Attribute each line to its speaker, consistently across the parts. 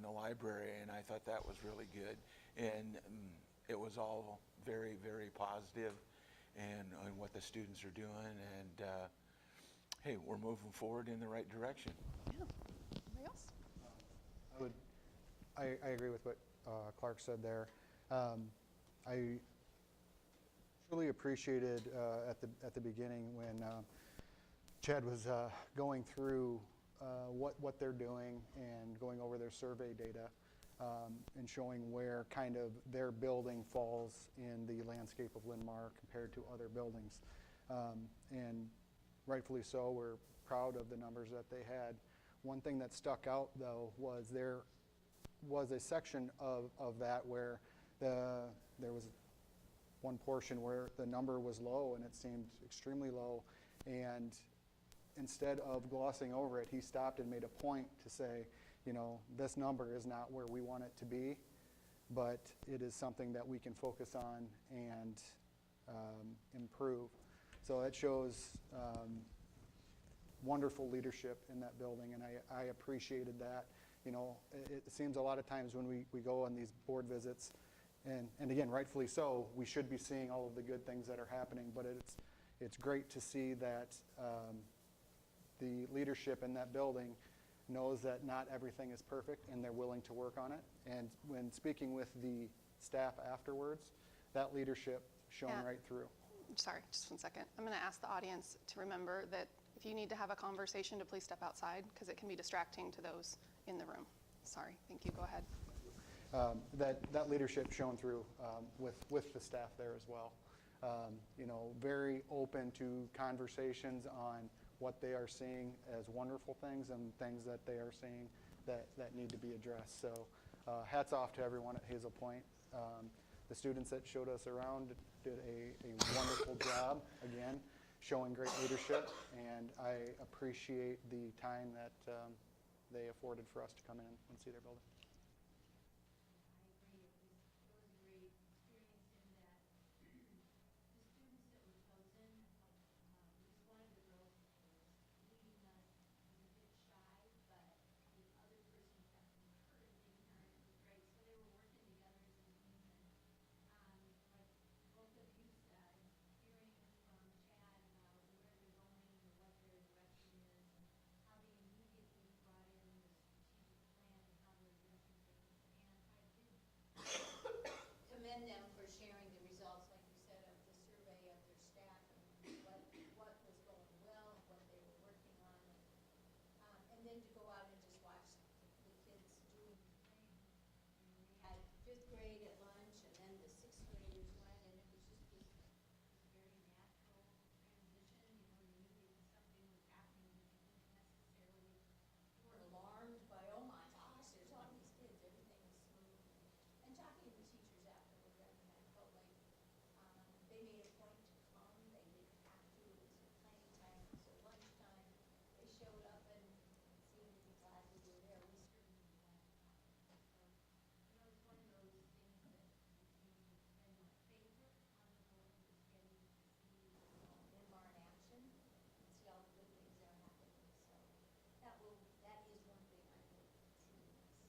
Speaker 1: the library, and I thought that was really good. And it was all very, very positive, and what the students are doing, and hey, we're moving forward in the right direction.
Speaker 2: Yeah. Anybody else?
Speaker 3: I agree with what Clark said there. I truly appreciated at the beginning when Chad was going through what they're doing and going over their survey data and showing where kind of their building falls in the landscape of Linn-Mar compared to other buildings. And rightfully so, we're proud of the numbers that they had. One thing that stuck out, though, was there was a section of that where there was one portion where the number was low, and it seemed extremely low. And instead of glossing over it, he stopped and made a point to say, you know, this number is not where we want it to be, but it is something that we can focus on and improve. So that shows wonderful leadership in that building, and I appreciated that. You know, it seems a lot of times when we go on these board visits, and again, rightfully so, we should be seeing all of the good things that are happening, but it's great to see that the leadership in that building knows that not everything is perfect, and they're willing to work on it. And when speaking with the staff afterwards, that leadership shone right through.
Speaker 2: Sorry, just 1 second. I'm going to ask the audience to remember that if you need to have a conversation, to please step outside, because it can be distracting to those in the room. Sorry, thank you, go ahead.
Speaker 3: That leadership shone through with the staff there as well. You know, very open to conversations on what they are seeing as wonderful things and things that they are seeing that need to be addressed. So hats off to everyone at Hazel Point. The students that showed us around did a wonderful job, again, showing great leadership, and I appreciate the time that they afforded for us to come in and see their building.
Speaker 4: Them for sharing the results, like you said, of the survey of their staff and what was going well, what they were working on, and then to go out and just watch the kids doing the thing. We had 5th grade at lunch, and then the 6th graders went, and it was just this very natural transition. You know, you knew something was happening, but you didn't necessarily, you weren't alarmed by, oh my gosh, there's all these kids, everything was smooth. And talking to the teachers after. They made a point to come. They didn't have to. It was their playing time. It was their lunchtime. They showed up and seemed to be glad we were there. We certainly went. So, you know, it's one of those things that became my favorite on the board was getting to see Linn-Mar in action and see all the good things that are happening. So that is one thing I will truly miss.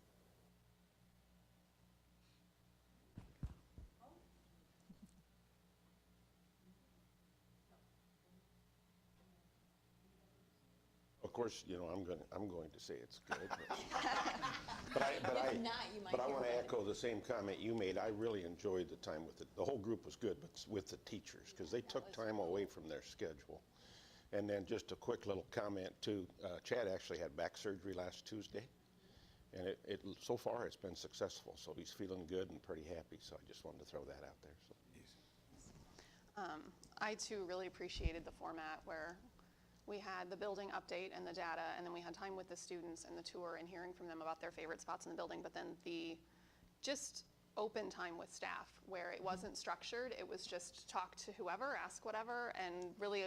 Speaker 5: Of course, you know, I'm going to say it's good, but I want to echo the same comment you made. I really enjoyed the time with it. The whole group was good, but with the teachers, because they took time away from their schedule. And then just a quick little comment too. Chad actually had back surgery last Tuesday, and it so far it's been successful. So he's feeling good and pretty happy. So I just wanted to throw that out there. So.
Speaker 2: I too really appreciated the format where we had the building update and the data, and then we had time with the students and the tour and hearing from them about their favorite spots in the building, but then the just open time with staff where it wasn't structured. It was just talk to whoever, ask whatever, and really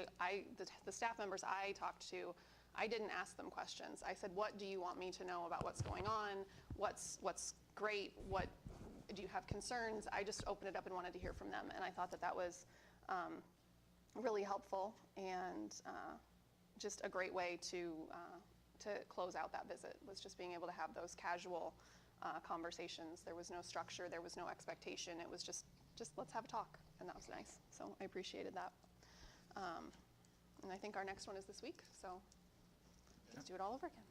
Speaker 2: the staff members I talked to, I didn't ask them questions. I said, what do you want me to know about what's going on? What's great? What do you have concerns? I just opened it up and wanted to hear from them, and I thought that was really helpful and just a great way to close out that visit, was just being able to have those casual conversations. There was no structure, there was no expectation. It was just let's have a talk, and that was nice. So I appreciated that. And I think our next one is this week, so let's do it all over again.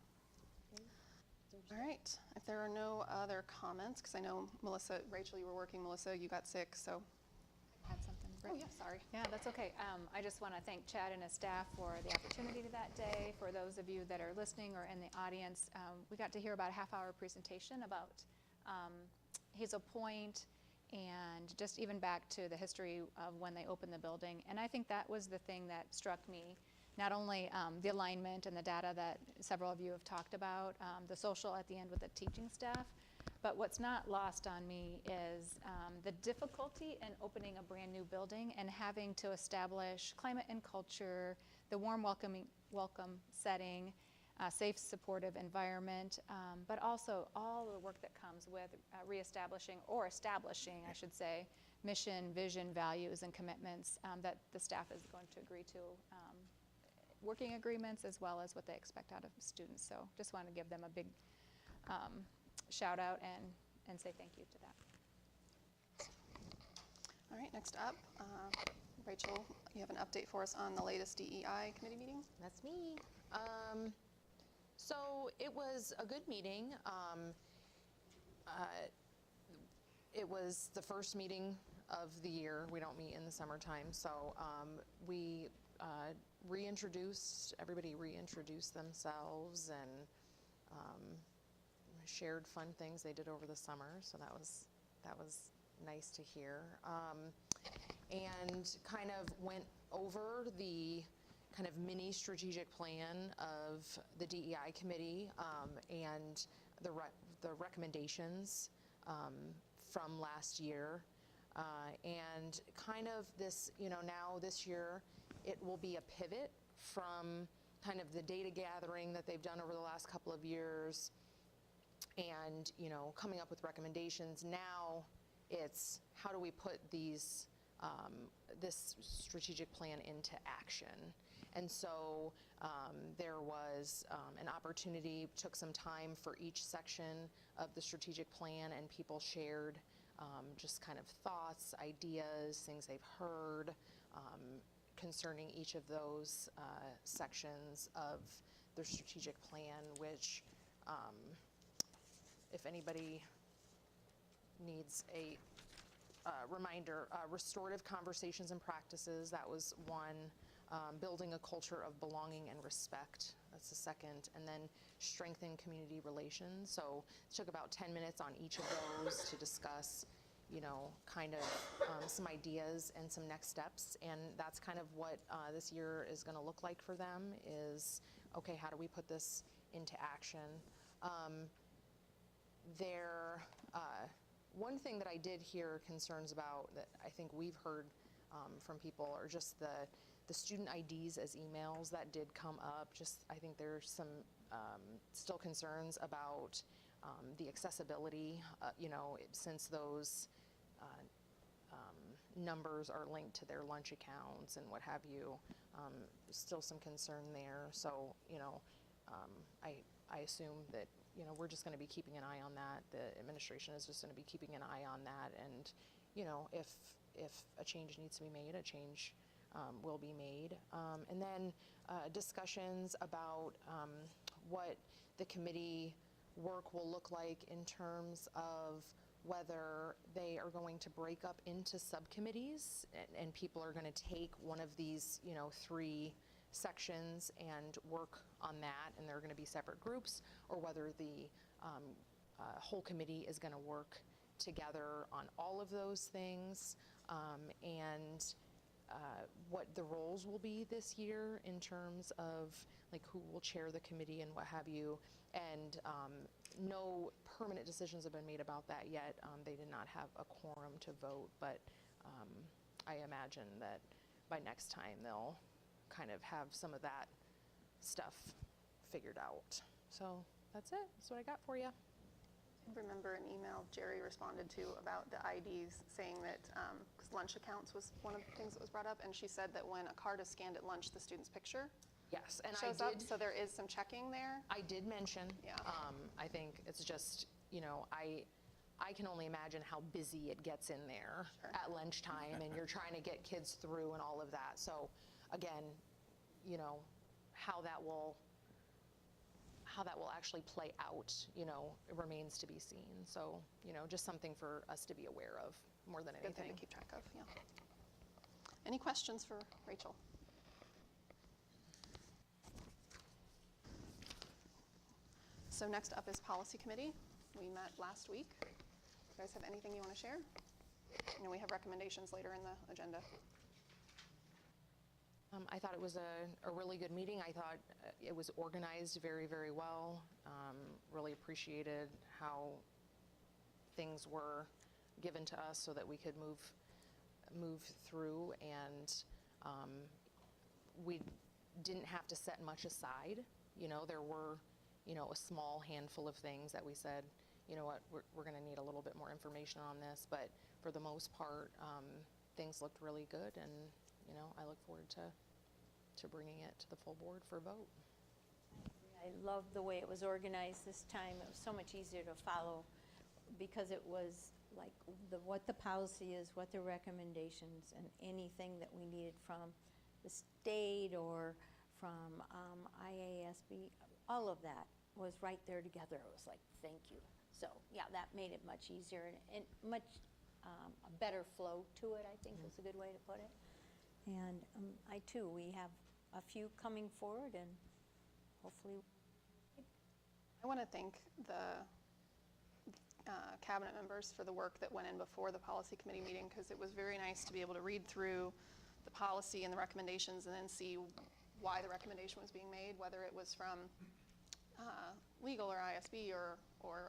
Speaker 2: All right, if there are no other comments, because I know Melissa, Rachel, you were working, Melissa, you got sick, so.
Speaker 6: Add something.
Speaker 2: Oh, yeah, sorry.
Speaker 6: Yeah, that's okay. I just want to thank Chad and his staff for the opportunity that day. For those of you that are listening or in the audience, we got to hear about a half-hour presentation about Hazel Point and just even back to the history of when they opened the building. And I think that was the thing that struck me. Not only the alignment and the data that several of you have talked about, the social at the end with the teaching staff, but what's not lost on me is the difficulty in opening a brand new building and having to establish climate and culture, the warm welcome setting, safe, supportive environment, but also all the work that comes with reestablishing or establishing, I should say, mission, vision, values, and commitments that the staff is going to agree to. Working agreements as well as what they expect out of students. So just want to give them a big shout out and say thank you to that.
Speaker 2: All right, next up, Rachel, you have an update for us on the latest DEI committee meeting?
Speaker 7: That's me. So it was a good meeting. It was the first meeting of the year. We don't meet in the summertime. So we everybody reintroduced themselves and shared fun things they did over the summer. So that was nice to hear. And kind of went over the kind of mini strategic plan of the DEI committee and the recommendations from last year. And kind of this, now this year, it will be a pivot from kind of the data gathering that they've done over the last couple of years and, coming up with recommendations. Now it's how do we put these, this strategic plan into action? And so there was an opportunity, took some time for each section of the strategic plan, and people shared just kind of thoughts, ideas, things they've heard concerning each of those sections of the strategic plan, which if anybody needs a reminder, restorative conversations and practices, that was one. Building a culture of belonging and respect, that's the second. And then strengthen community relations. So it took about 10 minutes on each of those to discuss, kind of some ideas and some next steps. And that's kind of what this year is going to look like for them is, okay, how do we put this into action? One thing that I did hear concerns about that I think we've heard from people are just the student IDs as emails. That did come up. Just I think there's some still concerns about the accessibility, since those numbers are linked to their lunch accounts and what have you. Still some concern there. So, I assume that, we're just going to be keeping an eye on that. The administration is just going to be keeping an eye on that. And, if a change needs to be made, a change will be made. And then discussions about what the committee work will look like in terms of whether they are going to break up into subcommittees and people are going to take one of these, 3 sections and work on that, and they're going to be separate groups, or whether the whole committee is going to work together on all of those things, and what the roles will be this year in terms of like who will chair the committee and what have you. And no permanent decisions have been made about that yet. They did not have a quorum to vote, but I imagine that by next time they'll kind of have some of that stuff figured out. So that's it. That's what I got for you.
Speaker 2: I remember an email Jerry responded to about the IDs, saying that, because lunch accounts was one of the things that was brought up, and she said that when a card is scanned at lunch, the student's picture
Speaker 7: Yes, and
Speaker 2: shows up, so there is some checking there.
Speaker 7: I did mention,
Speaker 2: Yeah.
Speaker 7: I think it's just, you know, I can only imagine how busy it gets in there at lunchtime, and you're trying to get kids through and all of that. So again, you know, how that will actually play out, you know, it remains to be seen. So, you know, just something for us to be aware of more than
Speaker 2: Good thing
Speaker 7: anything.
Speaker 2: to keep track of, yeah. Any questions for Rachel? So next up is Policy Committee. We met last week. You guys have anything you want to share? You know, we have recommendations later in the agenda.
Speaker 7: I thought it was a really good meeting. I thought it was organized very, very well. Really appreciated how things were given to us so that we could move through, and we didn't have to set much aside. You know, there were, you know, a small handful of things that we said, you know what, we're going to need a little bit more information on this, but for the most part, things looked really good, and you know, I look forward to bringing it to the full board for a vote.
Speaker 4: I love the way it was organized this time. It was so much easier to follow because it was like what the policy is, what the recommendations, and anything that we needed from the state or from IASB, all of that was right there together. It was like, thank you. So yeah, that made it much easier and much a better flow to it, I think is a good way to put it. And we have a few coming forward, and hopefully.
Speaker 2: I want to thank the cabinet members for the work that went in before the Policy Committee meeting, because it was very nice to be able to read through the policy and the recommendations and then see why the recommendation was being made, whether it was from legal or ISB or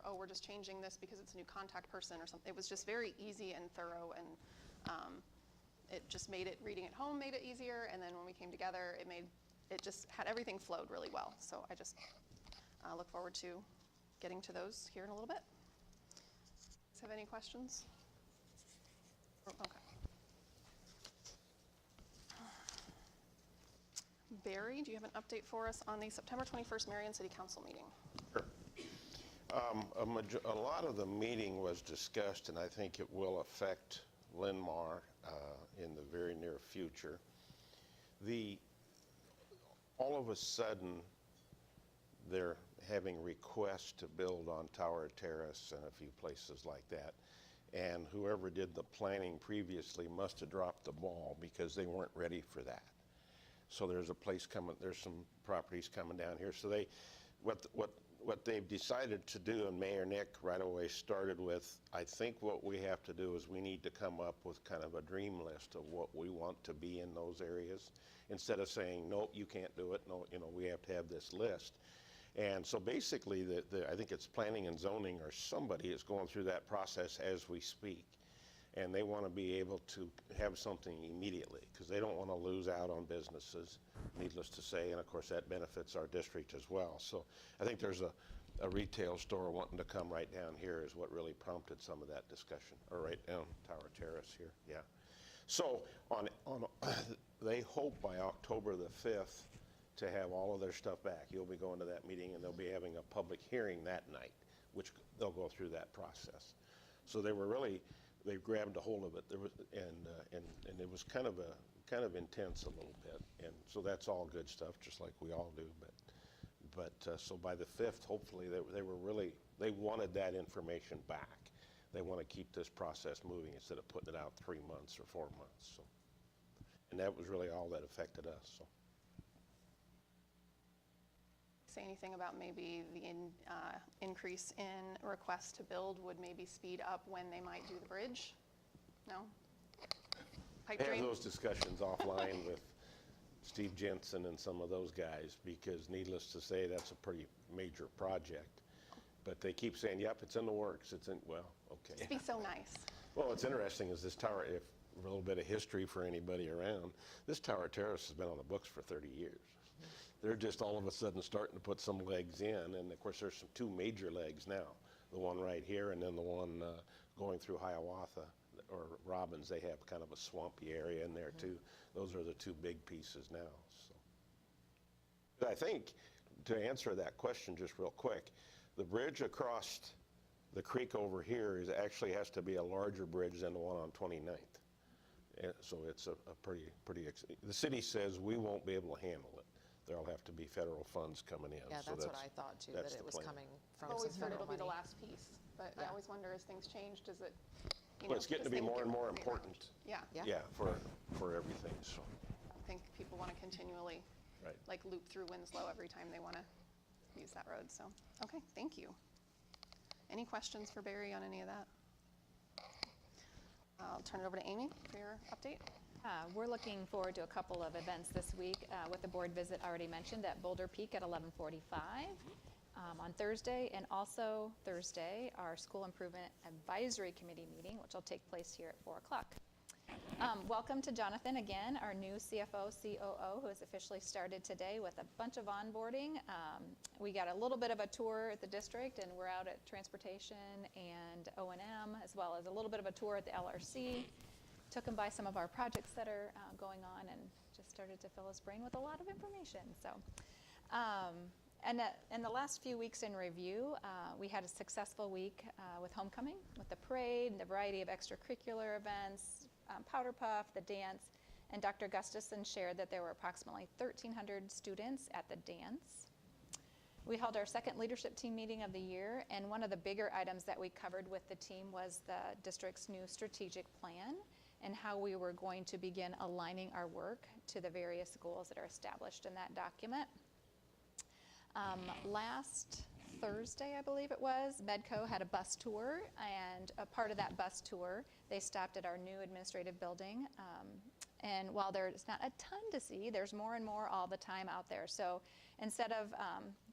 Speaker 2: oh, we're just changing this because it's a new contact person or something. It was just very easy and thorough, and it just made it, reading at home made it easier, and then when we came together, it just had everything flowed really well. So I just look forward to getting to those here in a little bit. Does have any questions? Okay. Barry, do you have an update for us on the September 21st Marion City Council meeting?
Speaker 5: Sure. A lot of the meeting was discussed, and I think it will affect Linn-Mar in the very near future. All of a sudden, they're having requests to build on Tower Terrace and a few places like that. And whoever did the planning previously must have dropped the ball because they weren't ready for that. So there's a place coming, there's some properties coming down here. So what they've decided to do, and Mayor Nick right away started with, I think what we have to do is we need to come up with kind of a dream list of what we want to be in those areas, instead of saying, nope, you can't do it. No, you know, we have to have this list. And so basically, I think it's planning and zoning or somebody is going through that process as we speak. And they want to be able to have something immediately because they don't want to lose out on businesses, needless to say. And of course, that benefits our district as well. So I think there's a retail store wanting to come right down here is what really prompted some of that discussion, or right down Tower Terrace here, yeah. So they hope by October the 5th to have all of their stuff back. You'll be going to that meeting, and they'll be having a public hearing that night, which they'll go through that process. So they grabbed a hold of it. There was, and it was kind of intense a little bit, and so that's all good stuff, just like we all do. But so by the 5th, hopefully they wanted that information back. They want to keep this process moving instead of putting it out 3 months or 4 months. So, and that was really all that affected us. So.
Speaker 2: Say anything about maybe the increase in requests to build would maybe speed up when they might do the bridge? No? Pipe
Speaker 5: I
Speaker 2: dream?
Speaker 5: have those discussions offline with Steve Jensen and some of those guys, because needless to say, that's a pretty major project. But they keep saying, yep, it's in the works. Well, okay.
Speaker 2: It'd be so nice.
Speaker 5: Well, what's interesting is this tower, if a little bit of history for anybody around, this Tower Terrace has been on the books for 30 years. They're just all of a sudden starting to put some legs in, and of course there's two major legs now. The one right here, and then the one going through Hiawatha or Robbins. They have kind of a swampy area in there too. Those are the two big pieces now. So, but I think to answer that question just real quick, the bridge across the creek over here is, actually has to be a larger bridge than the one on 29th. And so it's a the city says we won't be able to handle it. There'll have to be federal funds coming in.
Speaker 7: Yeah,
Speaker 5: So
Speaker 7: that's what I thought too, that
Speaker 5: that's
Speaker 7: it
Speaker 5: the
Speaker 7: was
Speaker 5: plan.
Speaker 7: coming from
Speaker 2: I've
Speaker 7: some
Speaker 2: always heard
Speaker 7: federal
Speaker 2: it'll be the
Speaker 7: money.
Speaker 2: last piece, but I
Speaker 7: Yeah.
Speaker 2: always wonder as things change, does it, you
Speaker 5: Well,
Speaker 2: know,
Speaker 5: it's getting
Speaker 2: does
Speaker 5: to be
Speaker 2: things
Speaker 5: more
Speaker 2: get
Speaker 5: and more
Speaker 2: rearranged?
Speaker 5: important.
Speaker 2: Yeah.
Speaker 7: Yeah.
Speaker 5: Yeah, for everything, so.
Speaker 2: I think people want to continually,
Speaker 5: Right.
Speaker 2: like, loop through Winslow every time they want to use that road, so, okay, thank you. Any questions for Barry on any of that? I'll turn it over to Amy for your update.
Speaker 6: We're looking forward to a couple of events this week with the board visit already mentioned at Boulder Peak at 11:45 on Thursday, and also Thursday, our School Improvement Advisory Committee meeting, which will take place here at 4 o'clock. Welcome to Jonathan again, our new CFO, COO, who has officially started today with a bunch of onboarding. We got a little bit of a tour at the district, and we're out at Transportation and O&M, as well as a little bit of a tour at the LRC. Took him by some of our projects that are going on, and just started to fill his brain with a lot of information. So, and in the last few weeks in review, we had a successful week with homecoming, with the parade and the variety of extracurricular events, powder puff, the dance, and Dr. Gustafson shared that there were approximately 1,300 students at the dance. We held our second leadership team meeting of the year, and one of the bigger items that we covered with the team was the district's new strategic plan and how we were going to begin aligning our work to the various goals that are established in that document. Last Thursday, I believe it was, Medco had a bus tour, and a part of that bus tour, they stopped at our new administrative building. And while there's not a ton to see, there's more and more all the time out there. So instead of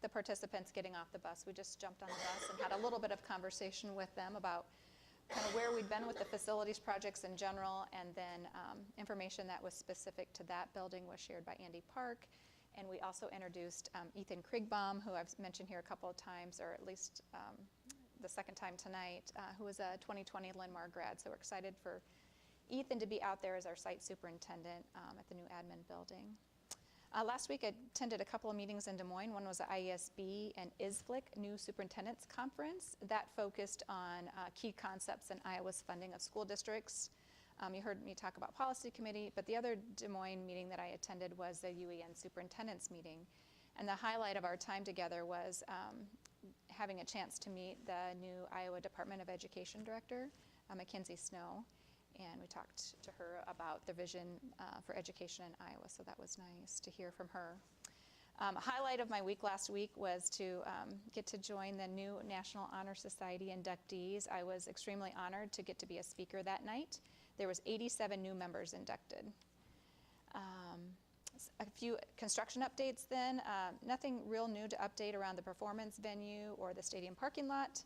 Speaker 6: the participants getting off the bus, we just jumped on the bus and had a little bit of conversation with them about kind of where we'd been with the facilities projects in general, and then information that was specific to that building was shared by Andy Park. And we also introduced Ethan Krigbaum, who I've mentioned here a couple of times, or at least the second time tonight, who was a 2020 Linn-Mar grad. So we're excited for Ethan to be out there as our site superintendent at the new admin building. Last week I attended a couple of meetings in Des Moines. One was the IESB and ISFLIC New Superintendents Conference. That focused on key concepts in Iowa's funding of school districts. You heard me talk about policy committee, but the other Des Moines meeting that I attended was the UEN superintendents meeting. And the highlight of our time together was having a chance to meet the new Iowa Department of Education director, Mackenzie Snow. And we talked to her about the vision for education in Iowa, so that was nice to hear from her. A highlight of my week last week was to get to join the new National Honor Society inductees. I was extremely honored to get to be a speaker that night. There was 87 new members inducted. A few construction updates then. Nothing real new to update around the performance venue or the stadium parking lot.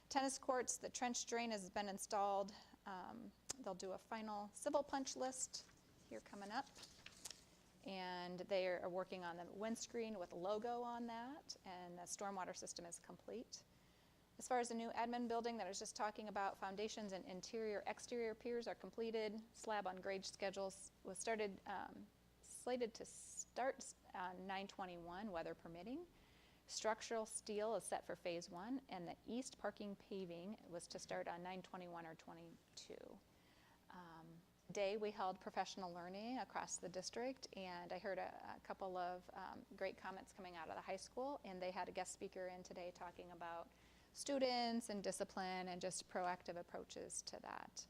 Speaker 6: Tennis courts, the trench drain has been installed. They'll do a final civil punch list here coming up. And they are working on the windscreen with a logo on that, and the stormwater system is complete. As far as the new admin building that I was just talking about, foundations and interior, exterior piers are completed. Slab on grade schedules was slated to start on 9/21, weather permitting. Structural steel is set for phase 1, and the east parking paving was to start on 9/21 or 22. Today we held professional learning across the district, and I heard a couple of great comments coming out of the high school, and they had a guest speaker in today talking about students and discipline and just proactive approaches to that.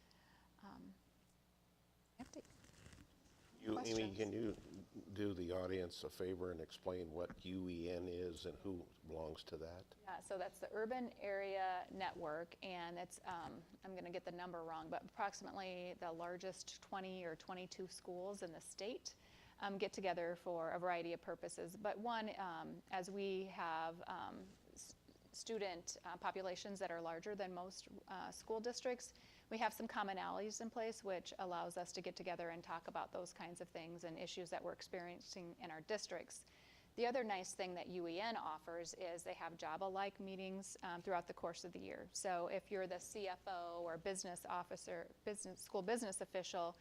Speaker 6: Update.
Speaker 5: Amy,
Speaker 6: Questions?
Speaker 5: can you do the audience a favor and explain what UEN is and who belongs to that?
Speaker 6: Yeah, so that's the Urban Area Network, and it's, I'm going to get the number wrong, but approximately the largest 20 or 22 schools in the state get together for a variety of purposes. But one, as we have student populations that are larger than most school districts, we have some commonalities in place, which allows us to get together and talk about those kinds of things and issues that we're experiencing in our districts. The other nice thing that UEN offers is they have job-alike meetings throughout the course of the year. So if you're the CFO or business officer, school business official,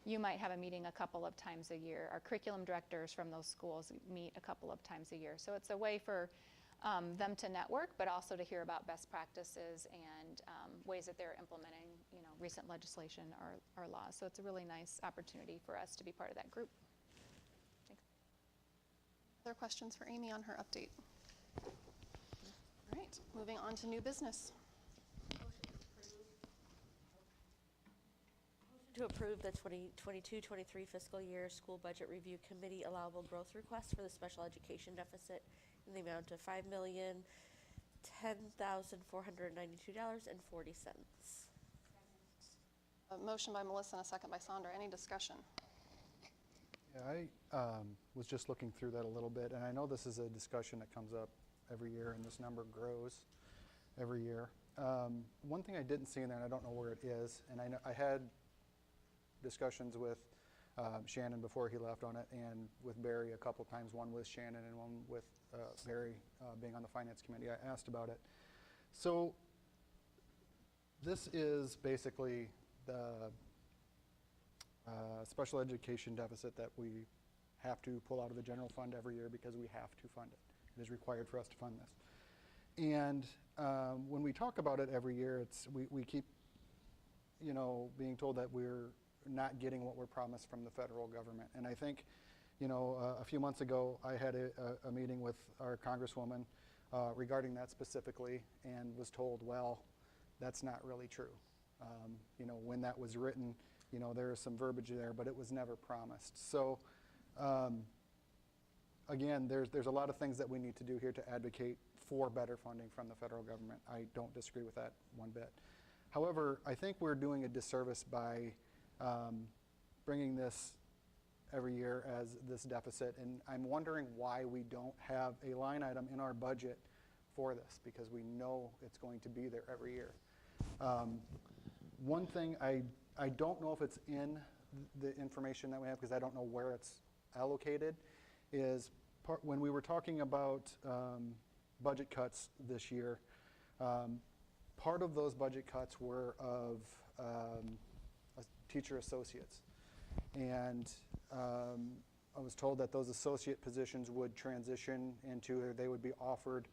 Speaker 6: you might have a meeting a couple of times a year. Our curriculum directors from those schools meet a couple of times a year. So it's a way for them to network, but also to hear about best practices and and ways that they're implementing, recent legislation or laws. So it's a really nice opportunity for us to be part of that group. Thanks.
Speaker 2: Other questions for Amy on her update? All right, moving on to new business.
Speaker 8: To approve the 2022-23 fiscal year school budget review committee allowable growth request for the special education deficit in the amount of $5,010,492.40.
Speaker 2: A motion by Melissa and a second by Sandra. Any discussion?
Speaker 3: Yeah, I was just looking through that a little bit, and I know this is a discussion that comes up every year, and this number grows every year. One thing I didn't see in there, and I don't know where it is, and I had discussions with Shannon before he left on it, and with Barry a couple times, one with Shannon and one with Barry being on the finance committee. I asked about it. So this is basically the special education deficit that we have to pull out of the general fund every year because we have to fund it. It is required for us to fund this. And when we talk about it every year, we keep being told that we're not getting what we're promised from the federal government. And I think, a few months ago, I had a meeting with our Congresswoman regarding that specifically, and was told, well, that's not really true. When that was written, there is some verbiage there, but it was never promised. So, again, there's a lot of things that we need to do here to advocate for better funding from the federal government. I don't disagree with that one bit. However, I think we're doing a disservice by bringing this every year as this deficit, and I'm wondering why we don't have a line item in our budget for this, because we know it's going to be there every year. One thing, I don't know if it's in the information that we have, because I don't know where it's allocated, is when we were talking about budget cuts this year, part of those budget cuts were of teacher associates. And I was told that those associate positions would transition into, or they would be offered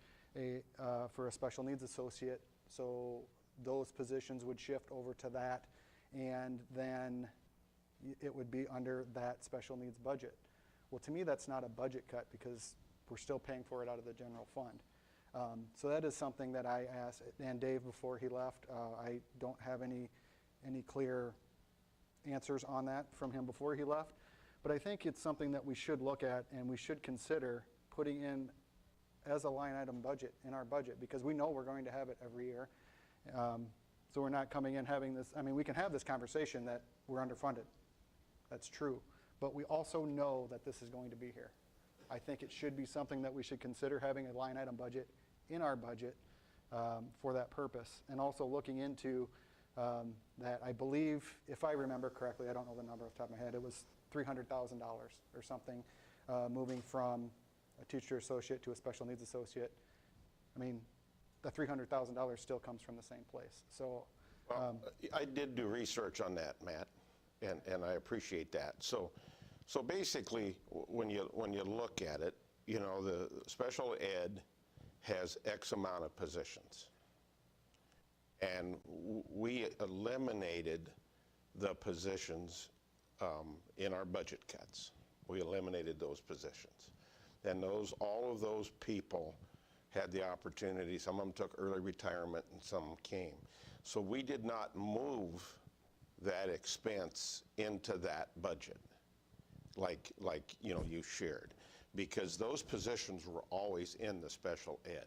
Speaker 3: for a special needs associate. So those positions would shift over to that, and then it would be under that special needs budget. Well, to me, that's not a budget cut, because we're still paying for it out of the general fund. So that is something that I asked, and Dave, before he left, I don't have any clear answers on that from him before he left, but I think it's something that we should look at, and we should consider putting in as a line item budget in our budget, because we know we're going to have it every year. So we're not coming in having this, we can have this conversation that we're underfunded. That's true, but we also know that this is going to be here. I think it should be something that we should consider, having a line item budget in our budget for that purpose, and also looking into that. I believe, if I remember correctly, I don't know the number off the top of my head, it was $300,000 or something, moving from a teacher associate to a special needs associate. The $300,000 still comes from the same place. So,
Speaker 5: I did do research on that, Matt, and I appreciate that. So basically, when you look at it, the special ed has X amount of positions. And we eliminated the positions in our budget cuts. We eliminated those positions. And all of those people had the opportunity. Some of them took early retirement and some came. So we did not move that expense into that budget like you shared, because those positions were always in the special ed,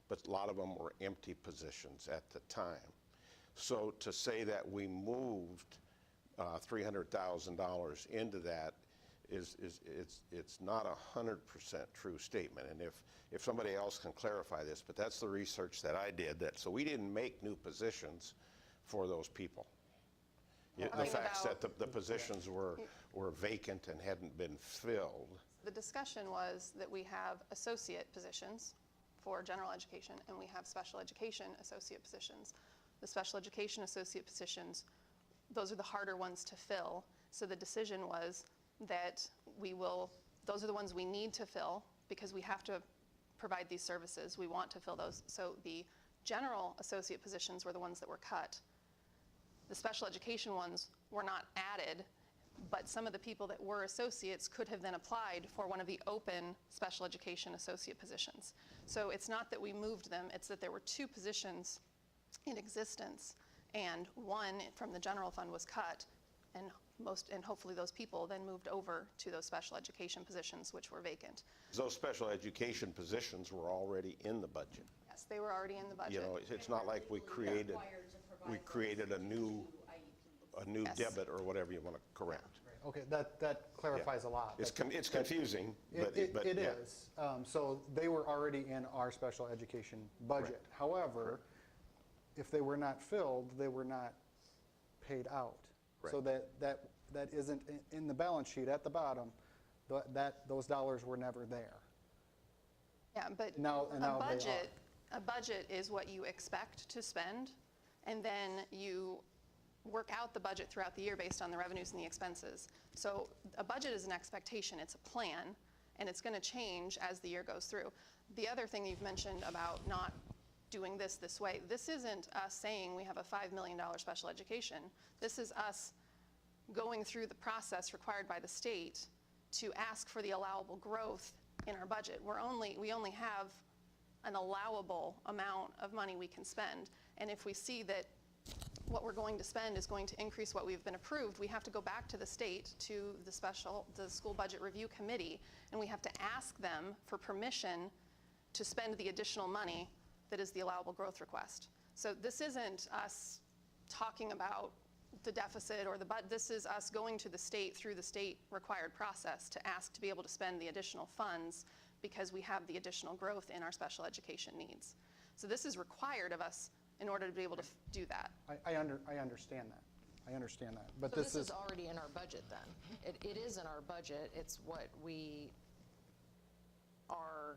Speaker 5: but a lot of them were empty positions at the time. So to say that we moved $300,000 into that it's not 100% true statement. And if somebody else can clarify this, but that's the research that I did. So we didn't make new positions for those people. The fact that the positions were vacant and hadn't been filled.
Speaker 2: The discussion was that we have associate positions for general education, and we have special education associate positions. The special education associate positions, those are the harder ones to fill. So the decision was that those are the ones we need to fill, because we have to provide these services. We want to fill those. So the general associate positions were the ones that were cut. The special education ones were not added, but some of the people that were associates could have then applied for one of the open special education associate positions. So it's not that we moved them, it's that there were 2 positions in existence, and one from the general fund was cut, and hopefully those people then moved over to those special education positions which were vacant.
Speaker 5: Those special education positions were already in the budget.
Speaker 2: Yes, they were already in the budget.
Speaker 5: You know, it's not like we created a new
Speaker 2: Yes.
Speaker 5: debit or whatever you want to correct.
Speaker 3: Okay, that clarifies a lot.
Speaker 5: It's confusing, but
Speaker 3: It
Speaker 5: yeah.
Speaker 3: is. So they were already in our special education budget.
Speaker 5: Correct.
Speaker 3: However, if they were not filled, they were not paid out. So that isn't in the balance sheet at the bottom, those dollars were never there.
Speaker 2: Yeah, but
Speaker 3: Now they are.
Speaker 2: a budget is what you expect to spend, and then you work out the budget throughout the year based on the revenues and the expenses. So a budget is an expectation, it's a plan, and it's going to change as the year goes through. The other thing you've mentioned about not doing this way, this isn't us saying we have a $5 million special education. This is us going through the process required by the state to ask for the allowable growth in our budget. We only have an allowable amount of money we can spend. And if we see that what we're going to spend is going to increase what we've been approved, we have to go back to the state, to the school budget review committee, and we have to ask them for permission to spend the additional money that is the allowable growth request. So this isn't us talking about the deficit or this is us going to the state through the state required process to ask to be able to spend the additional funds because we have the additional growth in our special education needs. So this is required of us in order to be able to do that.
Speaker 3: I understand that. I understand that. But
Speaker 7: So this is already in our budget then? It is in our budget, it's what we are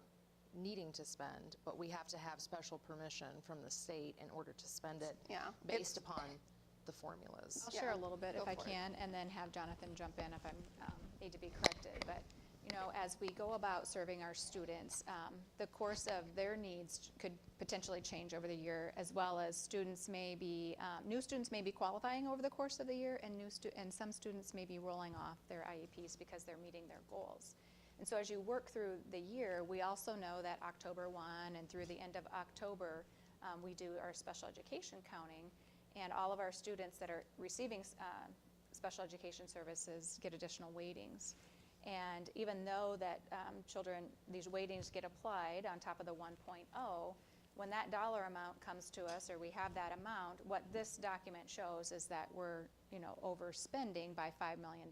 Speaker 7: needing to spend, but we have to have special permission from the state in order to spend it based upon the formulas.
Speaker 6: I'll share a little bit
Speaker 2: Go
Speaker 6: if I
Speaker 2: for it.
Speaker 6: can, and then have Jonathan jump in if I need to be corrected. But, you know, as we go about serving our students, the course of their needs could potentially change over the year, as well as students may be, new students may be qualifying over the course of the year, and some students may be rolling off their IEPs because they're meeting their goals. And so as you work through the year, we also know that October 1 and through the end of October, we do our special education counting, and all of our students that are receiving special education services get additional weightings. And even though that these weightings get applied on top of the 1.0, when that dollar amount comes to us, or we have that amount, what this document shows is that we're, overspending by $5 million.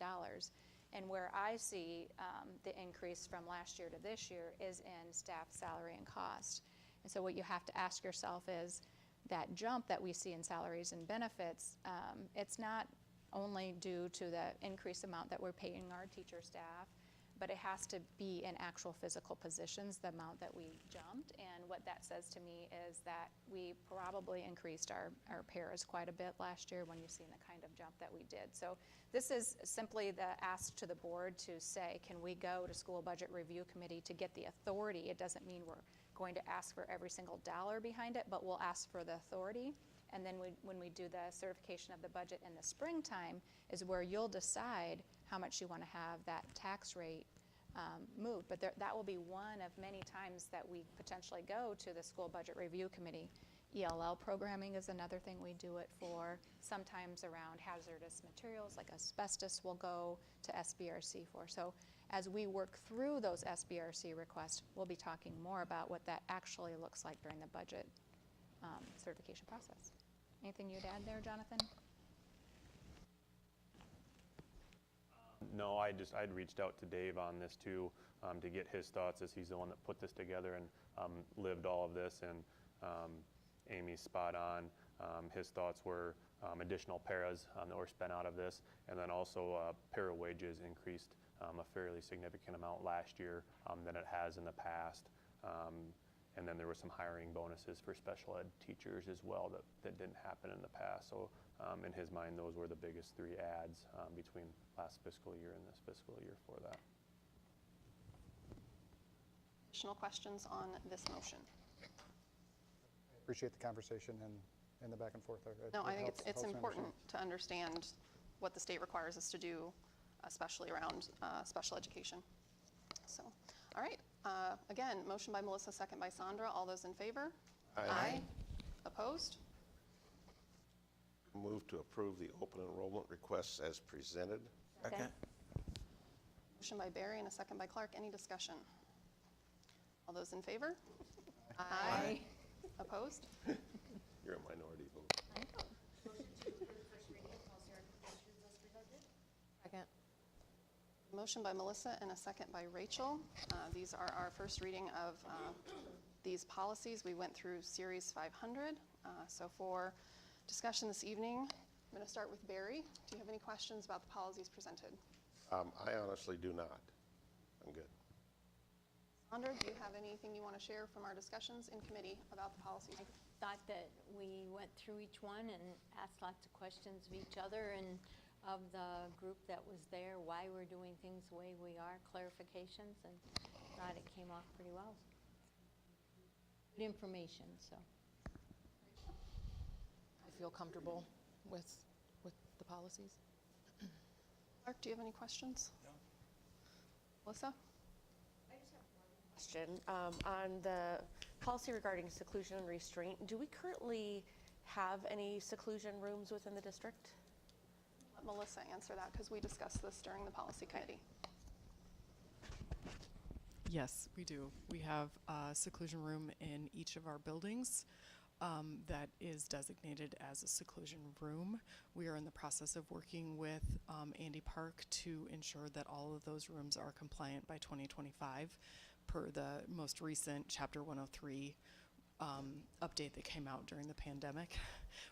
Speaker 6: And where I see the increase from last year to this year is in staff salary and cost. And so what you have to ask yourself is, that jump that we see in salaries and benefits, it's not only due to the increased amount that we're paying our teacher staff, but it has to be in actual physical positions, the amount that we jumped. And what that says to me is that we probably increased our paras quite a bit last year when you've seen the kind of jump that we did. So this is simply the ask to the board to say, can we go to school budget review committee to get the authority? It doesn't mean we're going to ask for every single dollar behind it, but we'll ask for the authority. And then when we do the certification of the budget in the springtime is where you'll decide how much you want to have that tax rate moved. But that will be one of many times that we potentially go to the school budget review committee. ELL programming is another thing we do it for. Sometimes around hazardous materials like asbestos we'll go to SBRC for. So as we work through those SBRC requests, we'll be talking more about what that actually looks like during the budget certification process. Anything you'd add there, Jonathan?
Speaker 9: No, I'd reached out to Dave on this too, to get his thoughts, as he's the one that put this together and lived all of this, and Amy's spot on. His thoughts were additional paras that were spent out of this, and then also para wages increased a fairly significant amount last year than it has in the past. And then there were some hiring bonuses for special ed teachers as well that didn't happen in the past. So in his mind, those were the biggest 3 adds between last fiscal year and this fiscal year for that.
Speaker 2: Additional questions on this motion?
Speaker 3: appreciate the conversation and the back and forth.
Speaker 2: No, I think
Speaker 3: helps-
Speaker 2: it's
Speaker 3: helps me
Speaker 2: important
Speaker 3: understand.
Speaker 2: to understand what the state requires us to do, especially around special education. So, all right, again, motion by Melissa, second by Sandra. All those in favor?
Speaker 5: Aye.
Speaker 2: Opposed?
Speaker 5: Move to approve the open enrollment requests as presented.
Speaker 1: Second.
Speaker 2: Motion by Barry and a second by Clark. Any discussion? All those in favor? Aye. Opposed?
Speaker 5: You're a minority vote.
Speaker 7: Second.
Speaker 2: Motion by Melissa and a second by Rachel. These are our first reading of these policies. We went through Series 500. So for discussion this evening, I'm going to start with Barry. Do you have any questions about the policies presented?
Speaker 5: I honestly do not. I'm good.
Speaker 2: Sandra, do you have anything you want to share from our discussions in committee about the policies?
Speaker 4: I thought that we went through each one and asked lots of questions of each other and of the group that was there, why we're doing things the way we are, clarifications, and thought it came off pretty well. Good information, so.
Speaker 7: I feel comfortable with the policies.
Speaker 2: Clark, do you have any questions? No. Melissa?
Speaker 8: Question, on the policy regarding seclusion and restraint, do we currently have any seclusion rooms within the district?
Speaker 2: Let Melissa answer that because we discussed this during the policy committee.
Speaker 10: Yes, we do. We have a seclusion room in each of our buildings that is designated as a seclusion room. We are in the process of working with Andy Park to ensure that all of those rooms are compliant by 2025 per the most recent Chapter 103 update that came out during the pandemic.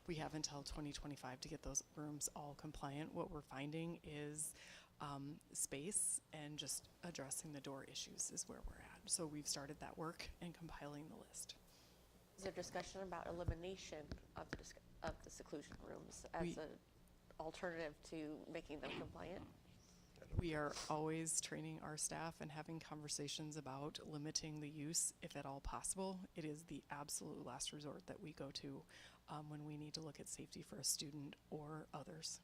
Speaker 10: We have until 2025 to get those rooms all compliant. What we're finding is space and just addressing the door issues is where we're at. So we've started that work and compiling the list.
Speaker 8: Is there discussion about elimination of the seclusion rooms as an alternative to making them compliant?
Speaker 10: We are always training our staff and having conversations about limiting the use if at all possible. It is the absolute last resort that we go to when we need to look at safety for a student or others.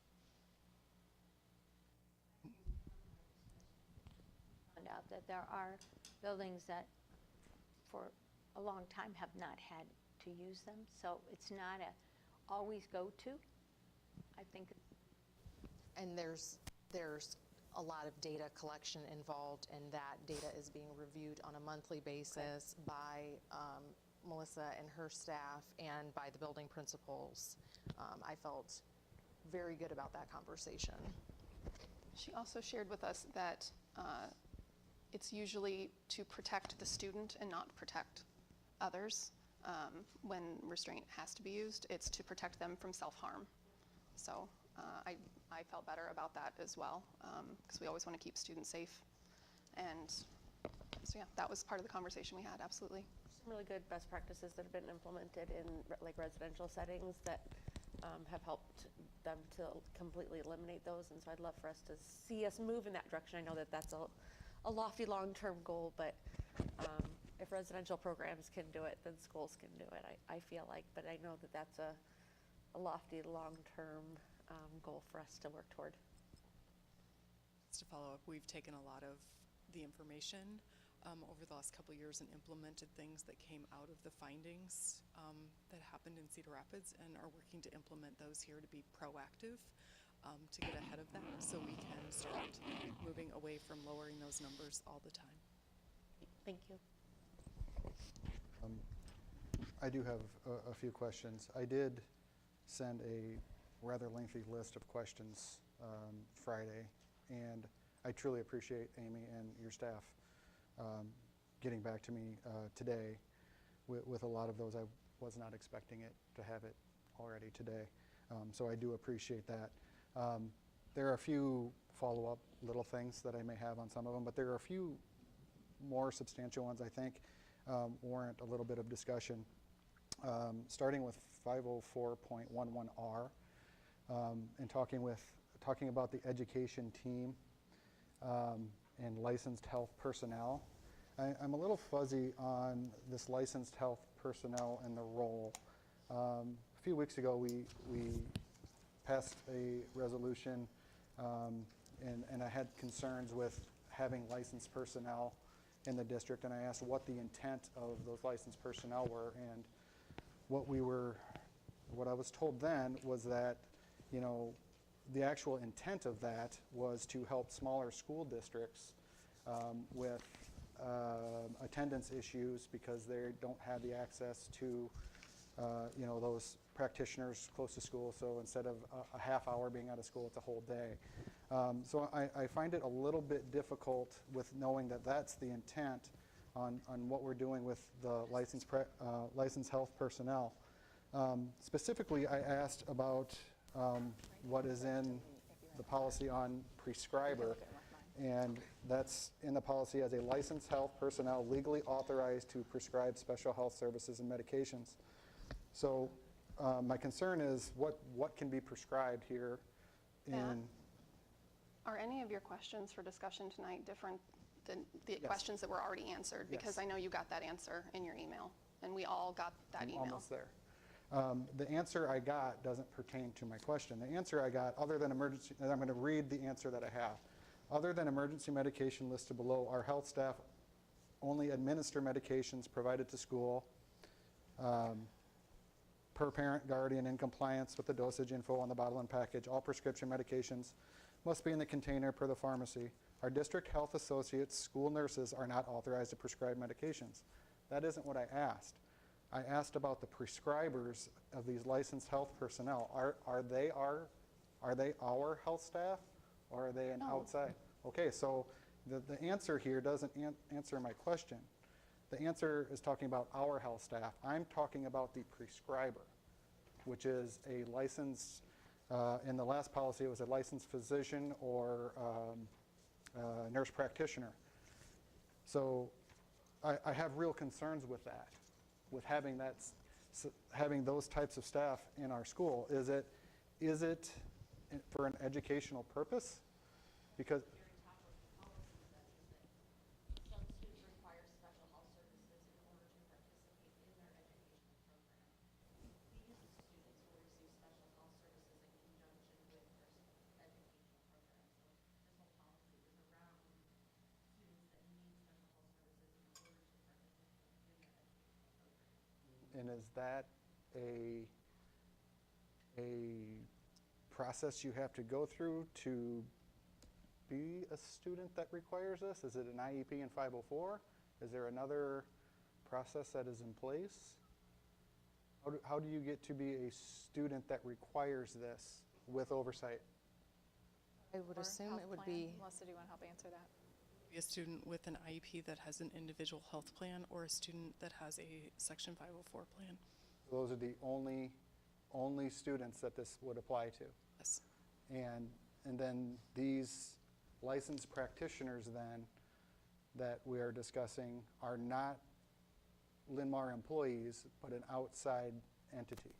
Speaker 4: Found out that there are buildings that for a long time have not had to use them, so it's not a always go-to. I think.
Speaker 7: And there's a lot of data collection involved, and that data is being reviewed on a monthly basis by Melissa and her staff and by the building principals. I felt very good about that conversation.
Speaker 2: She also shared with us that it's usually to protect the student and not protect others. When restraint has to be used, it's to protect them from self-harm. So I felt better about that as well, because we always want to keep students safe. And so yeah, that was part of the conversation we had, absolutely.
Speaker 8: Some really good best practices that have been implemented in like residential settings that have helped them to completely eliminate those, and so I'd love for us to see us move in that direction. I know that that's a lofty long-term goal, but if residential programs can do it, then schools can do it, I feel like, but I know that that's a lofty long-term goal for us to work toward.
Speaker 10: Just to follow up, we've taken a lot of the information over the last couple of years and implemented things that came out of the findings that happened in Cedar Rapids, and are working to implement those here to be proactive, to get ahead of that so we can start moving away from lowering those numbers all the time.
Speaker 8: Thank you.
Speaker 3: I do have a few questions. I did send a rather lengthy list of questions Friday, and I truly appreciate Amy and your staff getting back to me today with a lot of those. I was not expecting it to have it already today, so I do appreciate that. There are a few follow-up little things that I may have on some of them, but there are a few more substantial ones I think warrant a little bit of discussion. Starting with 504.11R, and talking about the education team and licensed health personnel. I'm a little fuzzy on this licensed health personnel and the role. A few weeks ago, we passed a resolution, and I had concerns with having licensed personnel in the district, and I asked what the intent of those licensed personnel were, and what I was told then was that, you know, the actual intent of that was to help smaller school districts with attendance issues because they don't have the access to, you know, those practitioners close to school. So instead of a half hour being out of school, it's a whole day. So I find it a little bit difficult with knowing that that's the intent on what we're doing with the licensed health personnel. Specifically, I asked about what is in the policy on prescriber, and that's in the policy as a licensed health personnel legally authorized to prescribe special health services and medications. So my concern is what can be prescribed here in...
Speaker 2: Are any of your questions for discussion tonight different than the
Speaker 3: Yes.
Speaker 2: questions that were already answered? Because
Speaker 3: Yes.
Speaker 2: I know you got that answer in your email, and we all got that
Speaker 3: I'm
Speaker 2: email.
Speaker 3: almost there. The answer I got doesn't pertain to my question. The answer I got, other than emergency, and I'm going to read the answer that I have. Other than emergency medication listed below, our health staff only administer medications provided to school per parent, guardian, in compliance with the dosage info on the bottle and package. All prescription medications must be in the container per the pharmacy. Our district health associates, school nurses are not authorized to prescribe medications. That isn't what I asked. I asked about the prescribers of these licensed health personnel. Are they our health staff, or are they an outside? Okay, so the answer here doesn't answer my question. The answer is talking about our health staff. I'm talking about the prescriber, which is a licensed, in the last policy it was a licensed physician or nurse practitioner. So I have real concerns with that, with having having those types of staff in our school. Is it for an educational purpose? Because
Speaker 8: Very top of the policy that some students require special health services in order to participate in their educational program. These students will receive special health services in conjunction with their educational program. So this whole policy is around students that need special health services in order to participate in their educational program.
Speaker 3: And is that a process you have to go through to be a student that requires this? Is it an IEP in 504? Is there another process that is in place? How do you get to be a student that requires this with oversight?
Speaker 7: I would
Speaker 6: Or
Speaker 7: assume
Speaker 6: health
Speaker 7: it would
Speaker 6: plan.
Speaker 7: be,
Speaker 6: Melissa, do you want to help answer that?
Speaker 10: Be a student with an IEP that has an individual health plan, or a student that has a Section 504 plan.
Speaker 3: Those are the only students that this would apply to.
Speaker 10: Yes.
Speaker 3: And then these licensed practitioners then that we are discussing are not Linn-Mar employees, but an outside entity.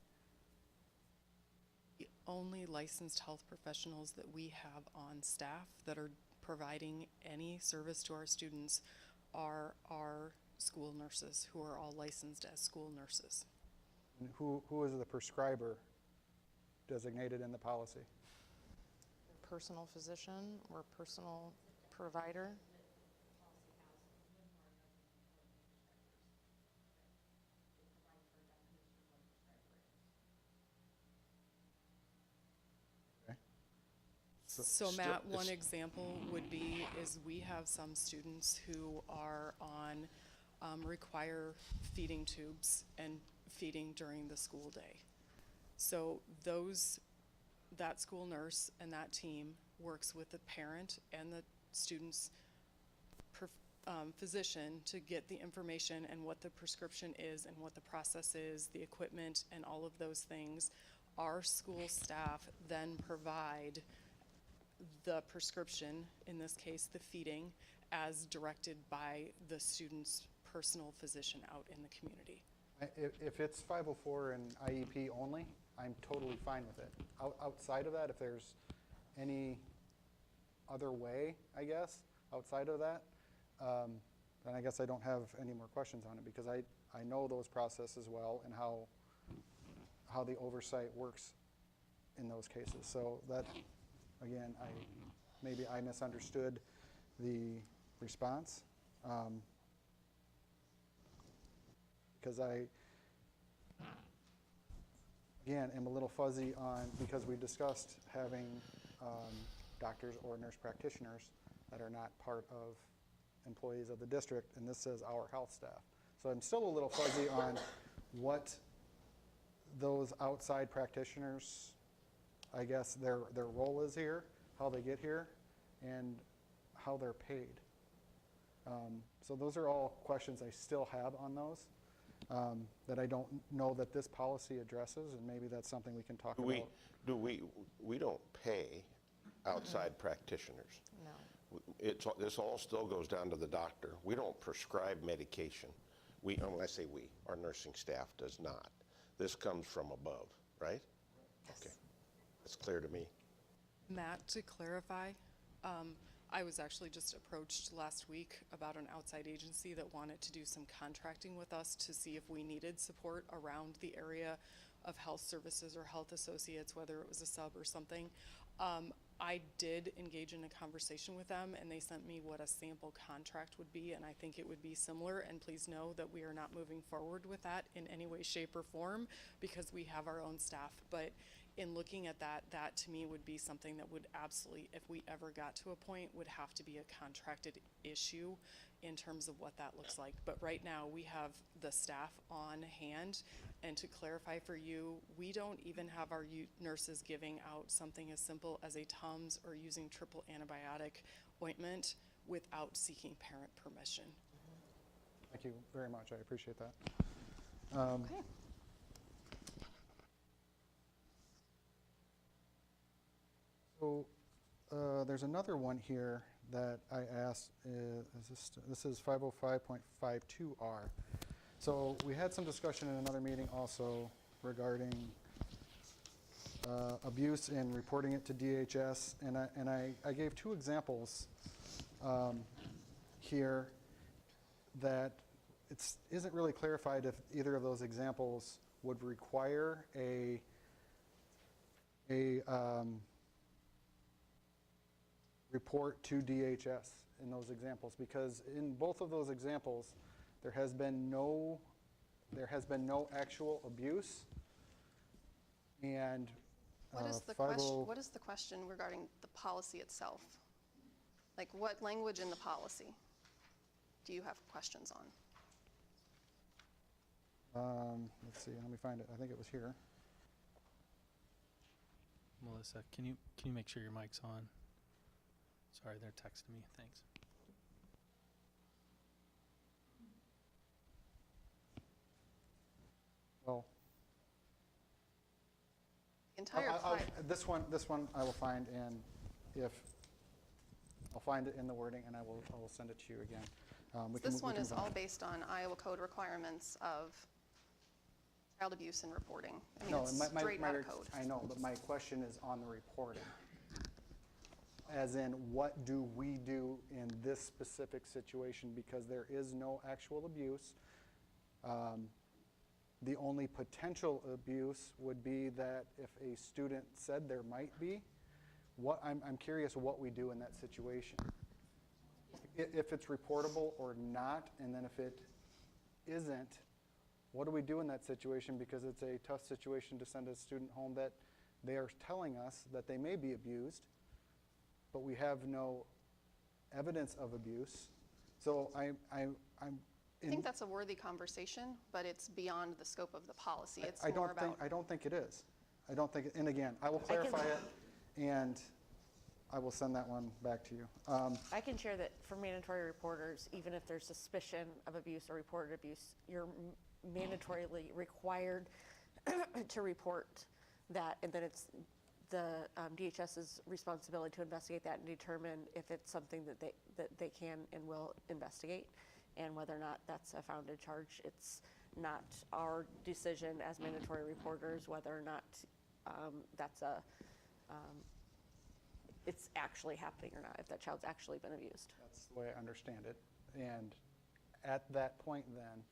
Speaker 10: The only licensed health professionals that we have on staff that are providing any service to our students are our school nurses, who are all licensed as school nurses.
Speaker 3: And who is the prescriber designated in the policy?
Speaker 7: personal physician or personal provider.
Speaker 10: So Matt, one example would be is we have some students who are on, require feeding tubes and feeding during the school day. So that school nurse and that team works with the parent and the student's physician to get the information and what the prescription is and what the process is, the equipment and all of those things. Our school staff then provide the prescription, in this case the feeding, as directed by the student's personal physician out in the community.
Speaker 3: If it's 504 and IEP only, I'm totally fine with it. Outside of that, if there's any other way, I guess, outside of that, then I guess I don't have any more questions on it, because I know those processes well and how how the oversight works in those cases. So that, again, maybe I misunderstood the response, because I, again, am a little fuzzy on, because we discussed having doctors or nurse practitioners that are not part of employees of the district, and this says our health staff. So I'm still a little fuzzy on what those outside practitioners, I guess, their role is here, how they get here, and how they're paid. So those are all questions I still have on those, that I don't know that this policy addresses, and maybe that's something we can talk about.
Speaker 5: We don't pay outside practitioners.
Speaker 7: No.
Speaker 5: This all still goes down to the doctor. We don't prescribe medication. When I say we, our nursing staff does not. This comes from above, right?
Speaker 7: Yes.
Speaker 5: Okay, that's clear to me.
Speaker 10: Matt, to clarify, I was actually just approached last week about an outside agency that wanted to do some contracting with us to see if we needed support around the area of health services or health associates, whether it was a sub or something. I did engage in a conversation with them, and they sent me what a sample contract would be, and I think it would be similar. And please know that we are not moving forward with that in any way, shape, or form, because we have our own staff. But in looking at that, that to me would be something that would absolutely, if we ever got to a point, would have to be a contracted issue in terms of what that looks like. But right now, we have the staff on hand. And to clarify for you, we don't even have our nurses giving out something as simple as a Tums or using triple antibiotic ointment without seeking parent permission.
Speaker 3: Thank you very much. I appreciate that.
Speaker 2: Okay.
Speaker 3: So there's another one here that I asked, this is 505.52R. So we had some discussion in another meeting also regarding abuse and reporting it to DHS, and I gave two examples here that it isn't really clarified if either of those examples would require a report to DHS in those examples, because in both of those examples there has been no actual abuse, and
Speaker 2: What is the question? What is the question regarding the policy itself? Like, what language in the policy do you have questions on?
Speaker 3: Let's see, let me find it. I think it was here.
Speaker 11: Melissa, can you make sure your mic's on? Sorry, they're texting me. Thanks.
Speaker 3: Well,
Speaker 2: The entire
Speaker 3: this one I will find, and if I'll find it in the wording, and I will send it to you again.
Speaker 2: This one is all based on Iowa code requirements of child abuse and reporting. I mean, it's straight out of code.
Speaker 3: I know, but my question is on the reporting. As in, what do we do in this specific situation? Because there is no actual abuse. The only potential abuse would be that if a student said there might be. I'm curious what we do in that situation. If it's reportable or not, and then if it isn't, what do we do in that situation? Because it's a tough situation to send a student home that they are telling us that they may be abused, but we have no evidence of abuse. So
Speaker 2: I think that's a worthy conversation, but it's beyond the scope of the policy. It's more about.
Speaker 3: I don't think it is. I don't think, and again, I will clarify it, and I will send that one back to you.
Speaker 8: I can share that for mandatory reporters, even if there's suspicion of abuse or reported abuse, you're mandatorily required to report that, and then it's the DHS's responsibility to investigate that and determine if it's something that they can and will investigate, and whether or not that's a founded charge. It's not our decision as mandatory reporters whether or not that's it's actually happening or not, if that child's actually been abused.
Speaker 3: That's the way I understand it. And at that point then,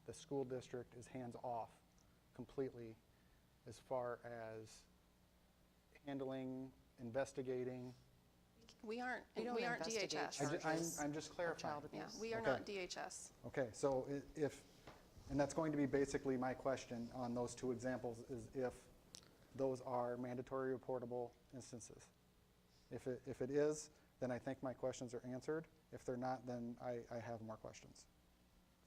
Speaker 3: the school district is hands off completely as far as handling, investigating?
Speaker 2: We aren't
Speaker 7: We don't investigate
Speaker 2: DHS.
Speaker 7: charges.
Speaker 3: I'm just
Speaker 7: of
Speaker 3: clarifying.
Speaker 7: child
Speaker 2: Yeah,
Speaker 7: abuse.
Speaker 2: we are
Speaker 3: Okay.
Speaker 2: not DHS.
Speaker 3: Okay, so if, and that's going to be basically my question on those two examples, is if those are mandatory reportable instances. If it is, then I think my questions are answered. If they're not, then I have more questions.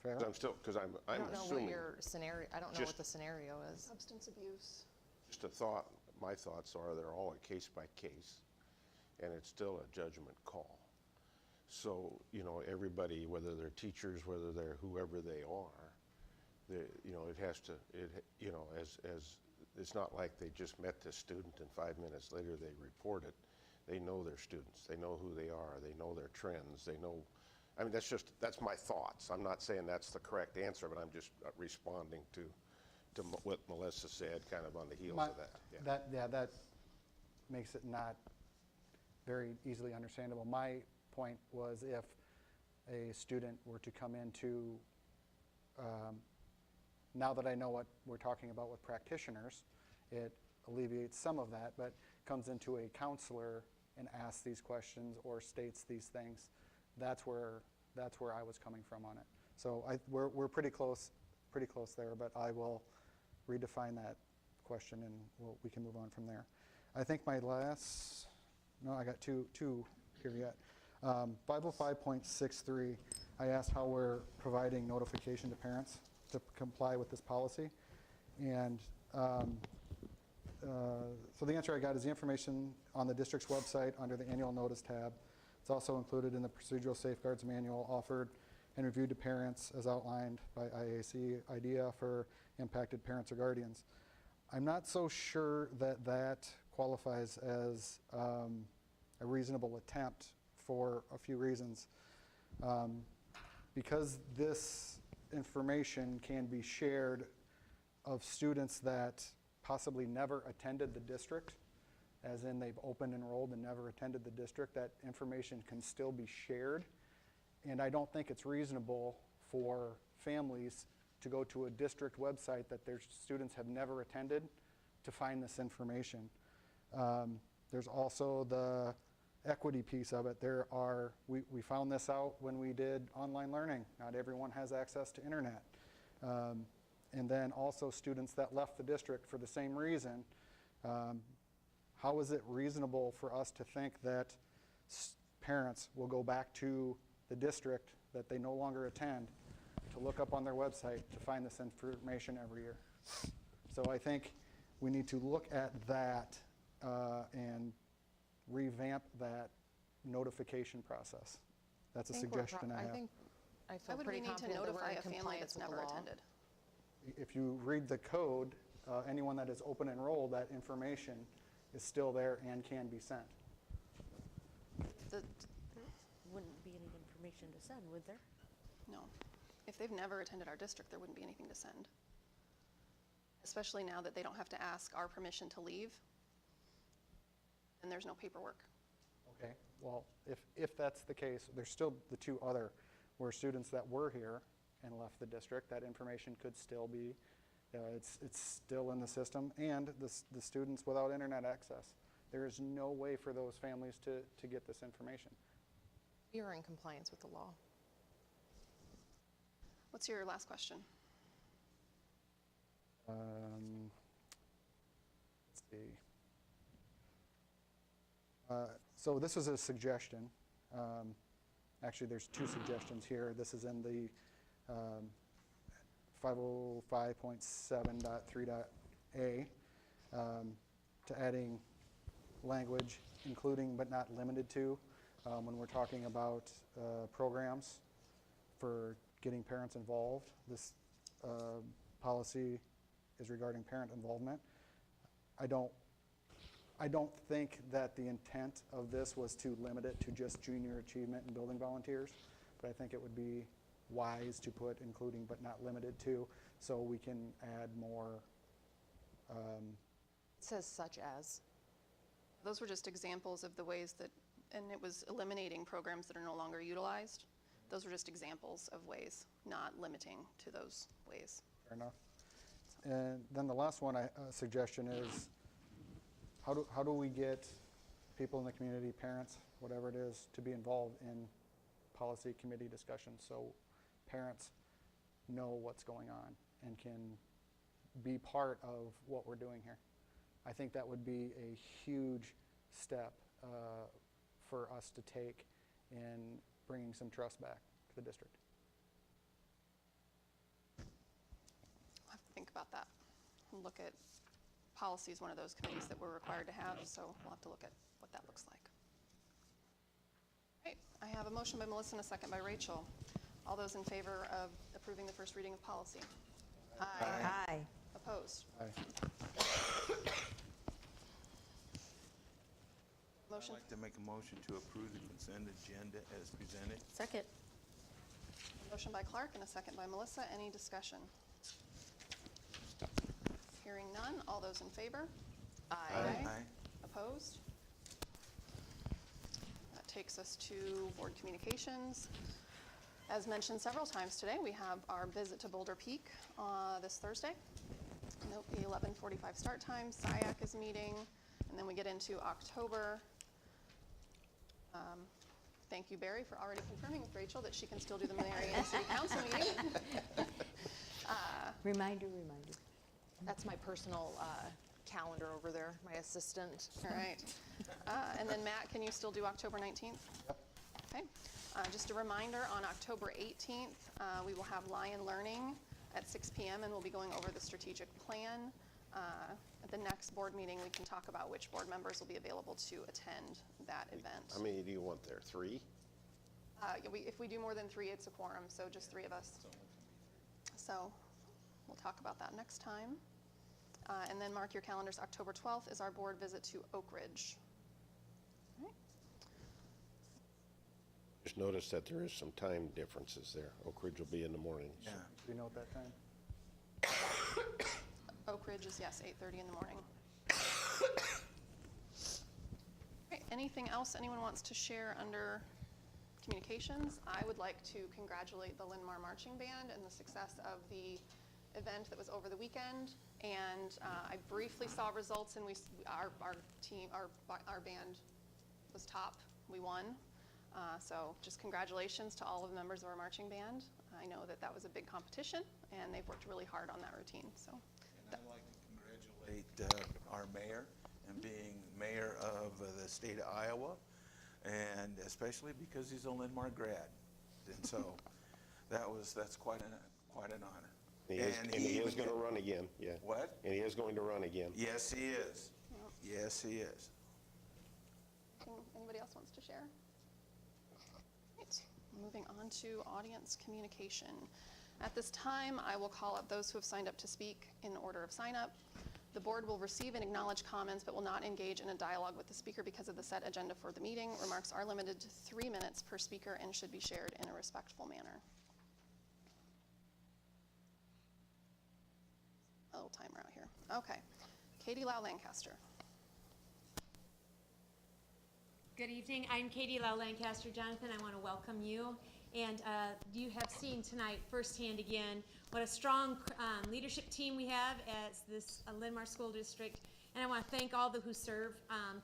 Speaker 3: Fair?
Speaker 5: Because
Speaker 7: I
Speaker 5: I'm
Speaker 7: don't know what
Speaker 5: assuming,
Speaker 7: your scenario, I don't know
Speaker 5: just-
Speaker 7: what the scenario is.
Speaker 2: Substance abuse.
Speaker 5: just a thought, my thoughts are they're all a case by case, and it's still a judgment call. So, everybody, whether they're teachers, whether they're whoever they are, it has to, it's not like they just met this student and 5 minutes later they report it. They know their students, they know who they are, they know their trends, they know, that's my thoughts. I'm not saying that's the correct answer, but I'm just responding to what Melissa said, kind of on the heels of that. Yeah.
Speaker 3: That makes it not very easily understandable. My point was if a student were to come into, now that I know what we're talking about with practitioners, it alleviates some of that, but comes into a counselor and asks these questions or states these things, that's where I was coming from on it. So we're pretty close there, but I will redefine that question and we can move on from there. I think my last, no, I got two here yet. 505.63, I asked how we're providing notification to parents to comply with this policy. And so the answer I got is the information on the district's website under the annual notice tab. It's also included in the procedural safeguards manual offered and reviewed to parents as outlined by IAC IDEA for impacted parents or guardians. I'm not so sure that qualifies as a reasonable attempt for a few reasons. Because this information can be shared of students that possibly never attended the district, as in they've open enrolled and never attended the district, that information can still be shared. And I don't think it's reasonable for families to go to a district website that their students have never attended to find this information. There's also the equity piece of it. We found this out when we did online learning. Not everyone has access to internet. And then also students that left the district for the same reason. How is it reasonable for us to think that parents will go back to the district that they no longer attend to look up on their website to find this information every year? So I think we need to look at that and revamp that notification process. That's a suggestion I have.
Speaker 7: I
Speaker 2: Why
Speaker 7: feel
Speaker 2: would we
Speaker 7: pretty
Speaker 2: need to
Speaker 7: confident that we're
Speaker 2: notify
Speaker 7: in
Speaker 2: a family
Speaker 7: compliance
Speaker 2: that's
Speaker 7: with the
Speaker 2: never
Speaker 7: law.
Speaker 2: attended?
Speaker 3: If you read the code, anyone that is open enrolled, that information is still there and can be sent.
Speaker 8: Wouldn't be any information to send, would there?
Speaker 2: No. If they've never attended our district, there wouldn't be anything to send. Especially now that they don't have to ask our permission to leave, and there's no paperwork.
Speaker 3: Okay, well, if that's the case, there's still the two other, where students that were here and left the district, that information could still be, it's still in the system, and the students without internet access. There is no way for those families to get this information.
Speaker 7: We are in compliance with the law.
Speaker 2: What's your last question?
Speaker 3: Let's see. So this is a suggestion. Actually, there's two suggestions here. This is in the 505.7.3.a to adding language, including but not limited to, when we're talking about programs for getting parents involved. This policy is regarding parent involvement. I don't think that the intent of this was to limit it to just junior achievement and building volunteers, but I think it would be wise to put including but not limited to, so we can add more.
Speaker 7: It says such as.
Speaker 2: Those were just examples of the ways that, and it was eliminating programs that are no longer utilized. Those were just examples of ways, not limiting to those ways.
Speaker 3: Fair enough. And then the last one, suggestion is, how do we get people in the community, parents, whatever it is, to be involved in policy committee discussions so parents know what's going on and can be part of what we're doing here? I think that would be a huge step for us to take in bringing some trust back to the district.
Speaker 2: I'll have to think about that and look at policy is one of those committees that we're required to have, so we'll have to look at what that looks like. Great. I have a motion by Melissa and a second by Rachel. All those in favor of approving the first reading of policy?
Speaker 1: Aye.
Speaker 2: Opposed?
Speaker 3: Aye.
Speaker 1: I'd
Speaker 2: Motion?
Speaker 1: like to make a motion to approve the consent agenda as presented.
Speaker 8: Second.
Speaker 2: Motion by Clark and a second by Melissa. Any discussion? Hearing none. All those in favor?
Speaker 1: Aye.
Speaker 2: Opposed? That takes us to board communications. As mentioned several times today, we have our visit to Boulder Peak this Thursday. Note the 11:45 start time. SIAC is meeting, and then we get into October. Thank you, Barry, for already confirming with Rachel that she can still do the Marion City Council meeting.
Speaker 12: Reminder.
Speaker 7: That's my personal calendar over there, my assistant.
Speaker 2: All right. And then Matt, can you still do October 19th? Yep. Okay. Just a reminder, on October 18th, we will have Lion Learning at 6 p.m. and we'll be going over the strategic plan. At the next board meeting, we can talk about which board members will be available to attend that event.
Speaker 5: How many do you want there? 3?
Speaker 2: If we do more than 3, it's a quorum, so just 3 of us. So we'll talk about that next time. And then mark your calendars, October 12th is our board visit to Oak Ridge. All right.
Speaker 5: Just notice that there is some time differences there. Oak Ridge will be in the morning.
Speaker 1: Yeah.
Speaker 3: Do you note that time?
Speaker 2: Oak Ridge is, yes, 8:30 in the morning. Okay, anything else anyone wants to share under communications? I would like to congratulate the Linn-Mar Marching Band and the success of the event that was over the weekend. And I briefly saw results, and our band was top. We won. So just congratulations to all of the members of our marching band. I know that was a big competition, and they've worked really hard on that routine. So.
Speaker 1: And I'd like to congratulate our mayor and being mayor of the state of Iowa, and especially because he's a Linn-Mar grad. And so that's quite an honor.
Speaker 5: He is going to run again, yeah.
Speaker 1: What?
Speaker 5: And he is going to run again.
Speaker 1: Yes, he is.
Speaker 2: Yep.
Speaker 1: Yes, he is.
Speaker 2: Anybody else wants to share? Right. Moving on to audience communication. At this time, I will call up those who have signed up to speak in order of sign up. The board will receive and acknowledge comments, but will not engage in a dialogue with the speaker because of the set agenda for the meeting. Remarks are limited to 3 minutes per speaker and should be shared in a respectful manner. A little timer out here. Okay. Katie Lau Lancaster.
Speaker 4: Good evening. I'm Katie Lau Lancaster. Jonathan, I want to welcome you. And you have seen tonight firsthand again what a strong leadership team we have as this Linn-Mar School District. And I want to thank all who serve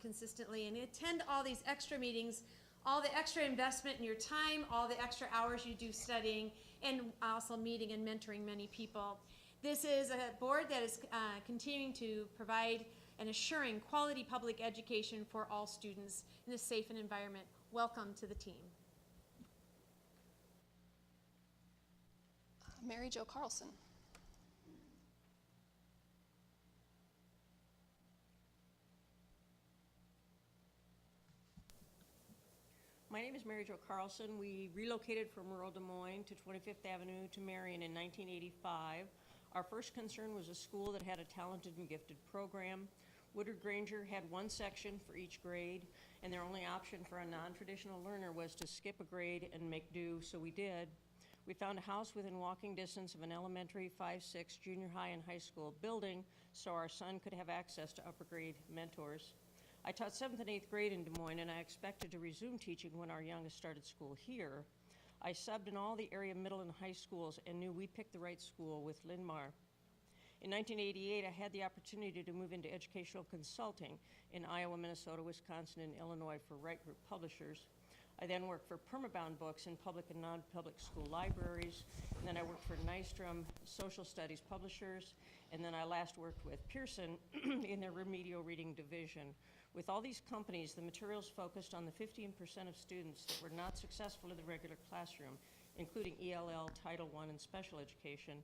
Speaker 4: consistently and attend all these extra meetings, all the extra investment in your time, all the extra hours you do studying, and also meeting and mentoring many people. This is a board that is continuing to provide and assuring quality public education for all students in a safe environment. Welcome to the team.
Speaker 2: Mary Jo Carlson.
Speaker 13: My name is Mary Jo Carlson. We relocated from rural Des Moines to 25th Avenue to Marion in 1985. Our first concern was a school that had a talented and gifted program. Woodard Granger had one section for each grade, and their only option for a non-traditional learner was to skip a grade and make do, so we did. We found a house within walking distance of an elementary, 5-6, junior high, and high school building so our son could have access to upper grade mentors. I taught 7th and 8th grade in Des Moines, and I expected to resume teaching when our youngest started school here. I subbed in all the area middle and high schools and knew we picked the right school with Linn-Mar. In 1988, I had the opportunity to move into educational consulting in Iowa, Minnesota, Wisconsin, and Illinois for Wright Group Publishers. I then worked for Permabound Books in public and non-public school libraries. And then I worked for Nystrom Social Studies Publishers. And then I last worked with Pearson in their remedial reading division. With all these companies, the materials focused on the 15% of students that were not successful in the regular classroom, including ELL, Title I, and special education.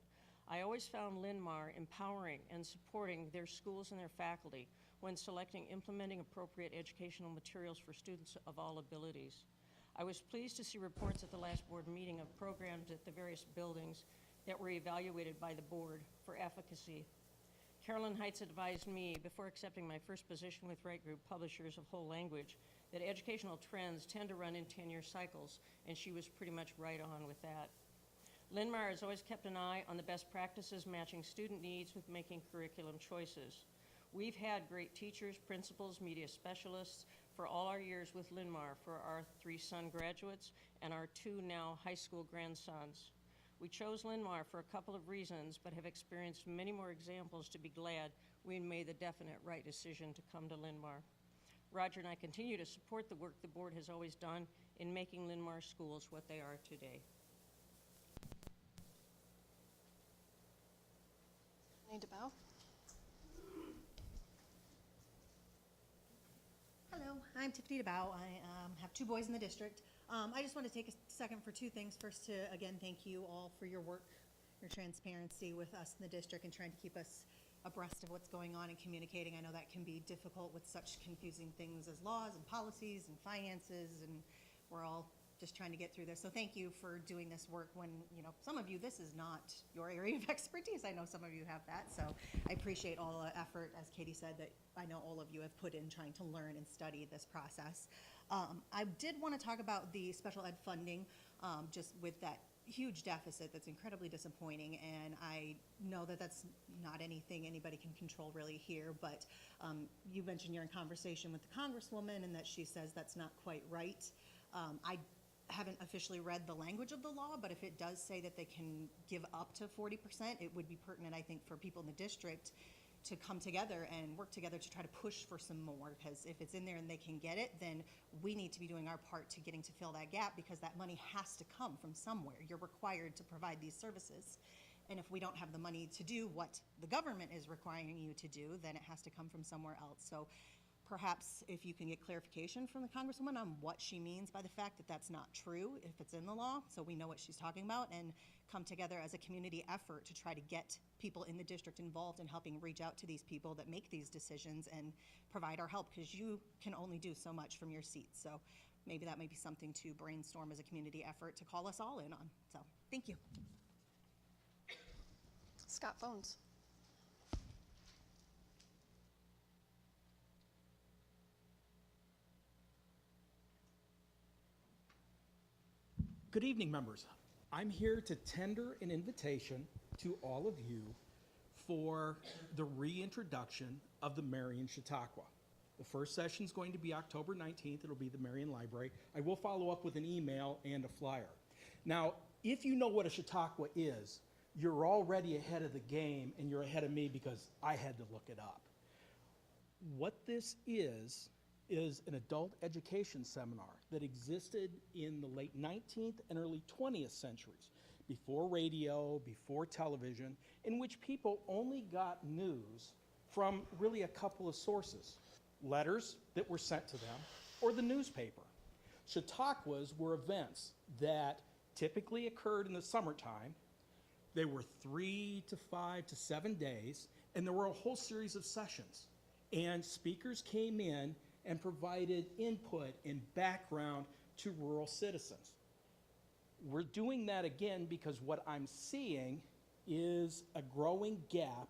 Speaker 13: I always found Linn-Mar empowering and supporting their schools and their faculty when selecting implementing appropriate educational materials for students of all abilities. I was pleased to see reports at the last board meeting of programs at the various buildings that were evaluated by the board for efficacy. Carolyn Heights advised me before accepting my first position with Wright Group Publishers of Whole Language that educational trends tend to run in 10-year cycles, and she was pretty much right on with that. Linn-Mar has always kept an eye on the best practices matching student needs with making curriculum choices. We've had great teachers, principals, media specialists for all our years with Linn-Mar for our 3 son graduates and our 2 now high school grandsons. We chose Linn-Mar for a couple of reasons, but have experienced many more examples to be glad we made the definite right decision to come to Linn-Mar. Roger and I continue to support the work the board has always done in making Linn-Mar schools what they are today.
Speaker 2: Need to bow?
Speaker 12: Hello, I'm Tiffany DeBow. I have 2 boys in the district. I just want to take a second for 2 things. First, to again thank you all for your work, your transparency with us in the district and trying to keep us abreast of what's going on and communicating. I know that can be difficult with such confusing things as laws and policies and finances, and we're all just trying to get through this. So thank you for doing this work when, you know, some of you, this is not your area of expertise. I know some of you have that. So I appreciate all the effort, as Katie said, that I know all of you have put in trying to learn and study this process. I did want to talk about the special ed funding, just with that huge deficit that's incredibly disappointing, and I know that that's not anything anybody can control really here, but you mentioned you're in conversation with the Congresswoman and that she says that's not quite right. I haven't officially read the language of the law, but if it does say that they can give up to 40%, it would be pertinent, I think, for people in the district to come together and work together to try to push for some more, because if it's in there and they can get it, then we need to be doing our part to getting to fill that gap, because that money has to come from somewhere. You're required to provide these services. And if we don't have the money to do what the government is requiring you to do, then it has to come from somewhere else. So perhaps if you can get clarification from the Congresswoman on what she means by the fact that that's not true, if it's in the law, so we know what she's talking about, and come together as a community effort to try to get people in the district involved in helping reach out to these people that make these decisions and provide our help, because you can only do so much from your seat. So maybe that might be something to brainstorm as a community effort to call us all in on. So thank you.
Speaker 2: Scott Phones.
Speaker 14: Good evening, members. I'm here to tender an invitation to all of you for the reintroduction of the Marion Chautauqua. The first session is going to be October 19th. It'll be the Marion Library. I will follow up with an email and a flyer. Now, if you know what a Chautauqua is, you're already ahead of the game, and you're ahead of me because I had to look it up. What this is an adult education seminar that existed in the late 19th and early 20th centuries, before radio, before television, in which people only got news from really a couple of sources: letters that were sent to them or the newspaper. Chautauquas were events that typically occurred in the summertime. They were 3 to 5 to 7 days, and there were a whole series of sessions. And speakers came in and provided input and background to rural citizens. We're doing that again because what I'm seeing is a growing gap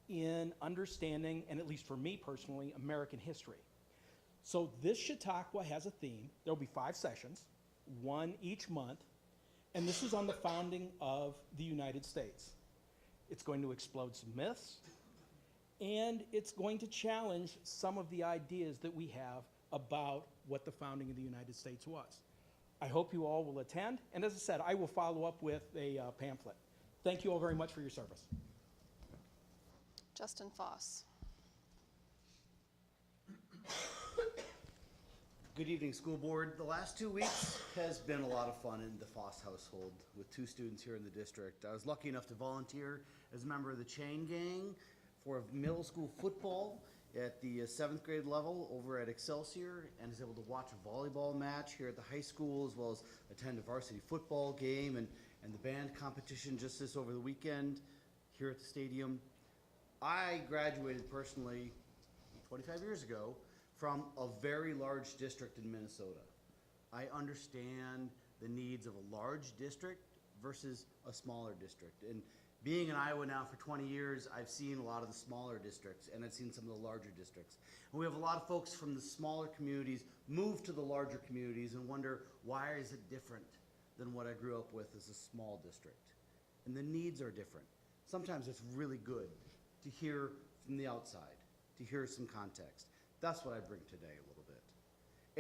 Speaker 14: in understanding, and at least for me personally, American history. So this Chautauqua has a theme. There'll be 5 sessions, 1 each month, and this is on the founding of the United States. It's going to explode some myths, and it's going to challenge some of the ideas that we have about what the founding of the United States was. I hope you all will attend, and as I said, I will follow up with a pamphlet. Thank you all very much for your service.
Speaker 2: Justin Foss.
Speaker 15: Good evening, school board. The last 2 weeks has been a lot of fun in the Foss household with 2 students here in the district. I was lucky enough to volunteer as a member of the chain gang for middle school football at the 7th grade level over at Excelsior, and was able to watch a volleyball match here at the high school, as well as attend a varsity football game and the band competition just this over the weekend here at the stadium. I graduated personally 25 years ago from a very large district in Minnesota. I understand the needs of a large district versus a smaller district. And being in Iowa now for 20 years, I've seen a lot of the smaller districts, and I've seen some of the larger districts. And we have a lot of folks from the smaller communities move to the larger communities and wonder, why is it different than what I grew up with as a small district? And the needs are different. Sometimes it's really good to hear from the outside, to hear some context. That's what I bring today a little bit.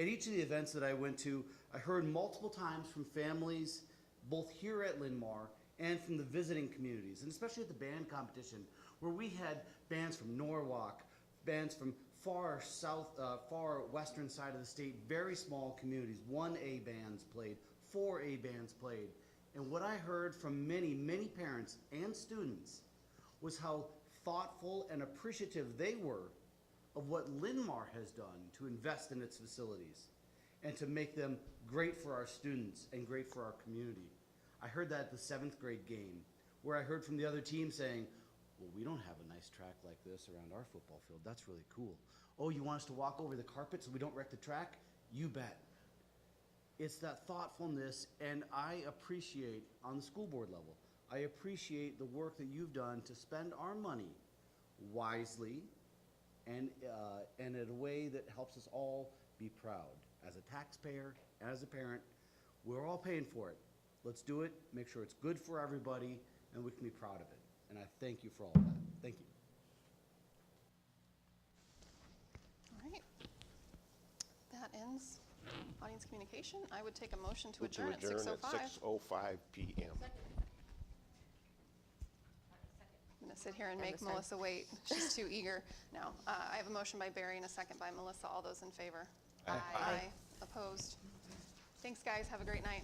Speaker 15: At each of the events that I went to, I heard multiple times from families, both here at Linn-Mar and from the visiting communities, and especially at the band competition, where we had bands from Norwalk, bands from far south, far western side of the state, very small communities. 1A bands played, 4A bands played. And what I heard from many, many parents and students was how thoughtful and appreciative they were of what Linn-Mar has done to invest in its facilities and to make them great for our students and great for our community. I heard that at the 7th grade game, where I heard from the other team saying, well, we don't have a nice track like this around our football field. That's really cool. Oh, you want us to walk over the carpet so we don't wreck the track? You bet. It's that thoughtfulness, and I appreciate, on the school board level, I appreciate the work that you've done to spend our money wisely and in a way that helps us all be proud. As a taxpayer, as a parent, we're all paying for it. Let's do it, make sure it's good for everybody, and we can be proud of it. And I thank you for all of that. Thank you.
Speaker 2: All right. That ends audience communication. I would take a motion to adjourn at 6:05.
Speaker 5: At 6:05 p.m.
Speaker 2: I'm going to sit here and make Melissa wait. She's too eager. No, I have a motion by Barry and a second by Melissa. All those in favor?
Speaker 5: Aye.
Speaker 2: Aye. Opposed? Thanks, guys. Have a great night.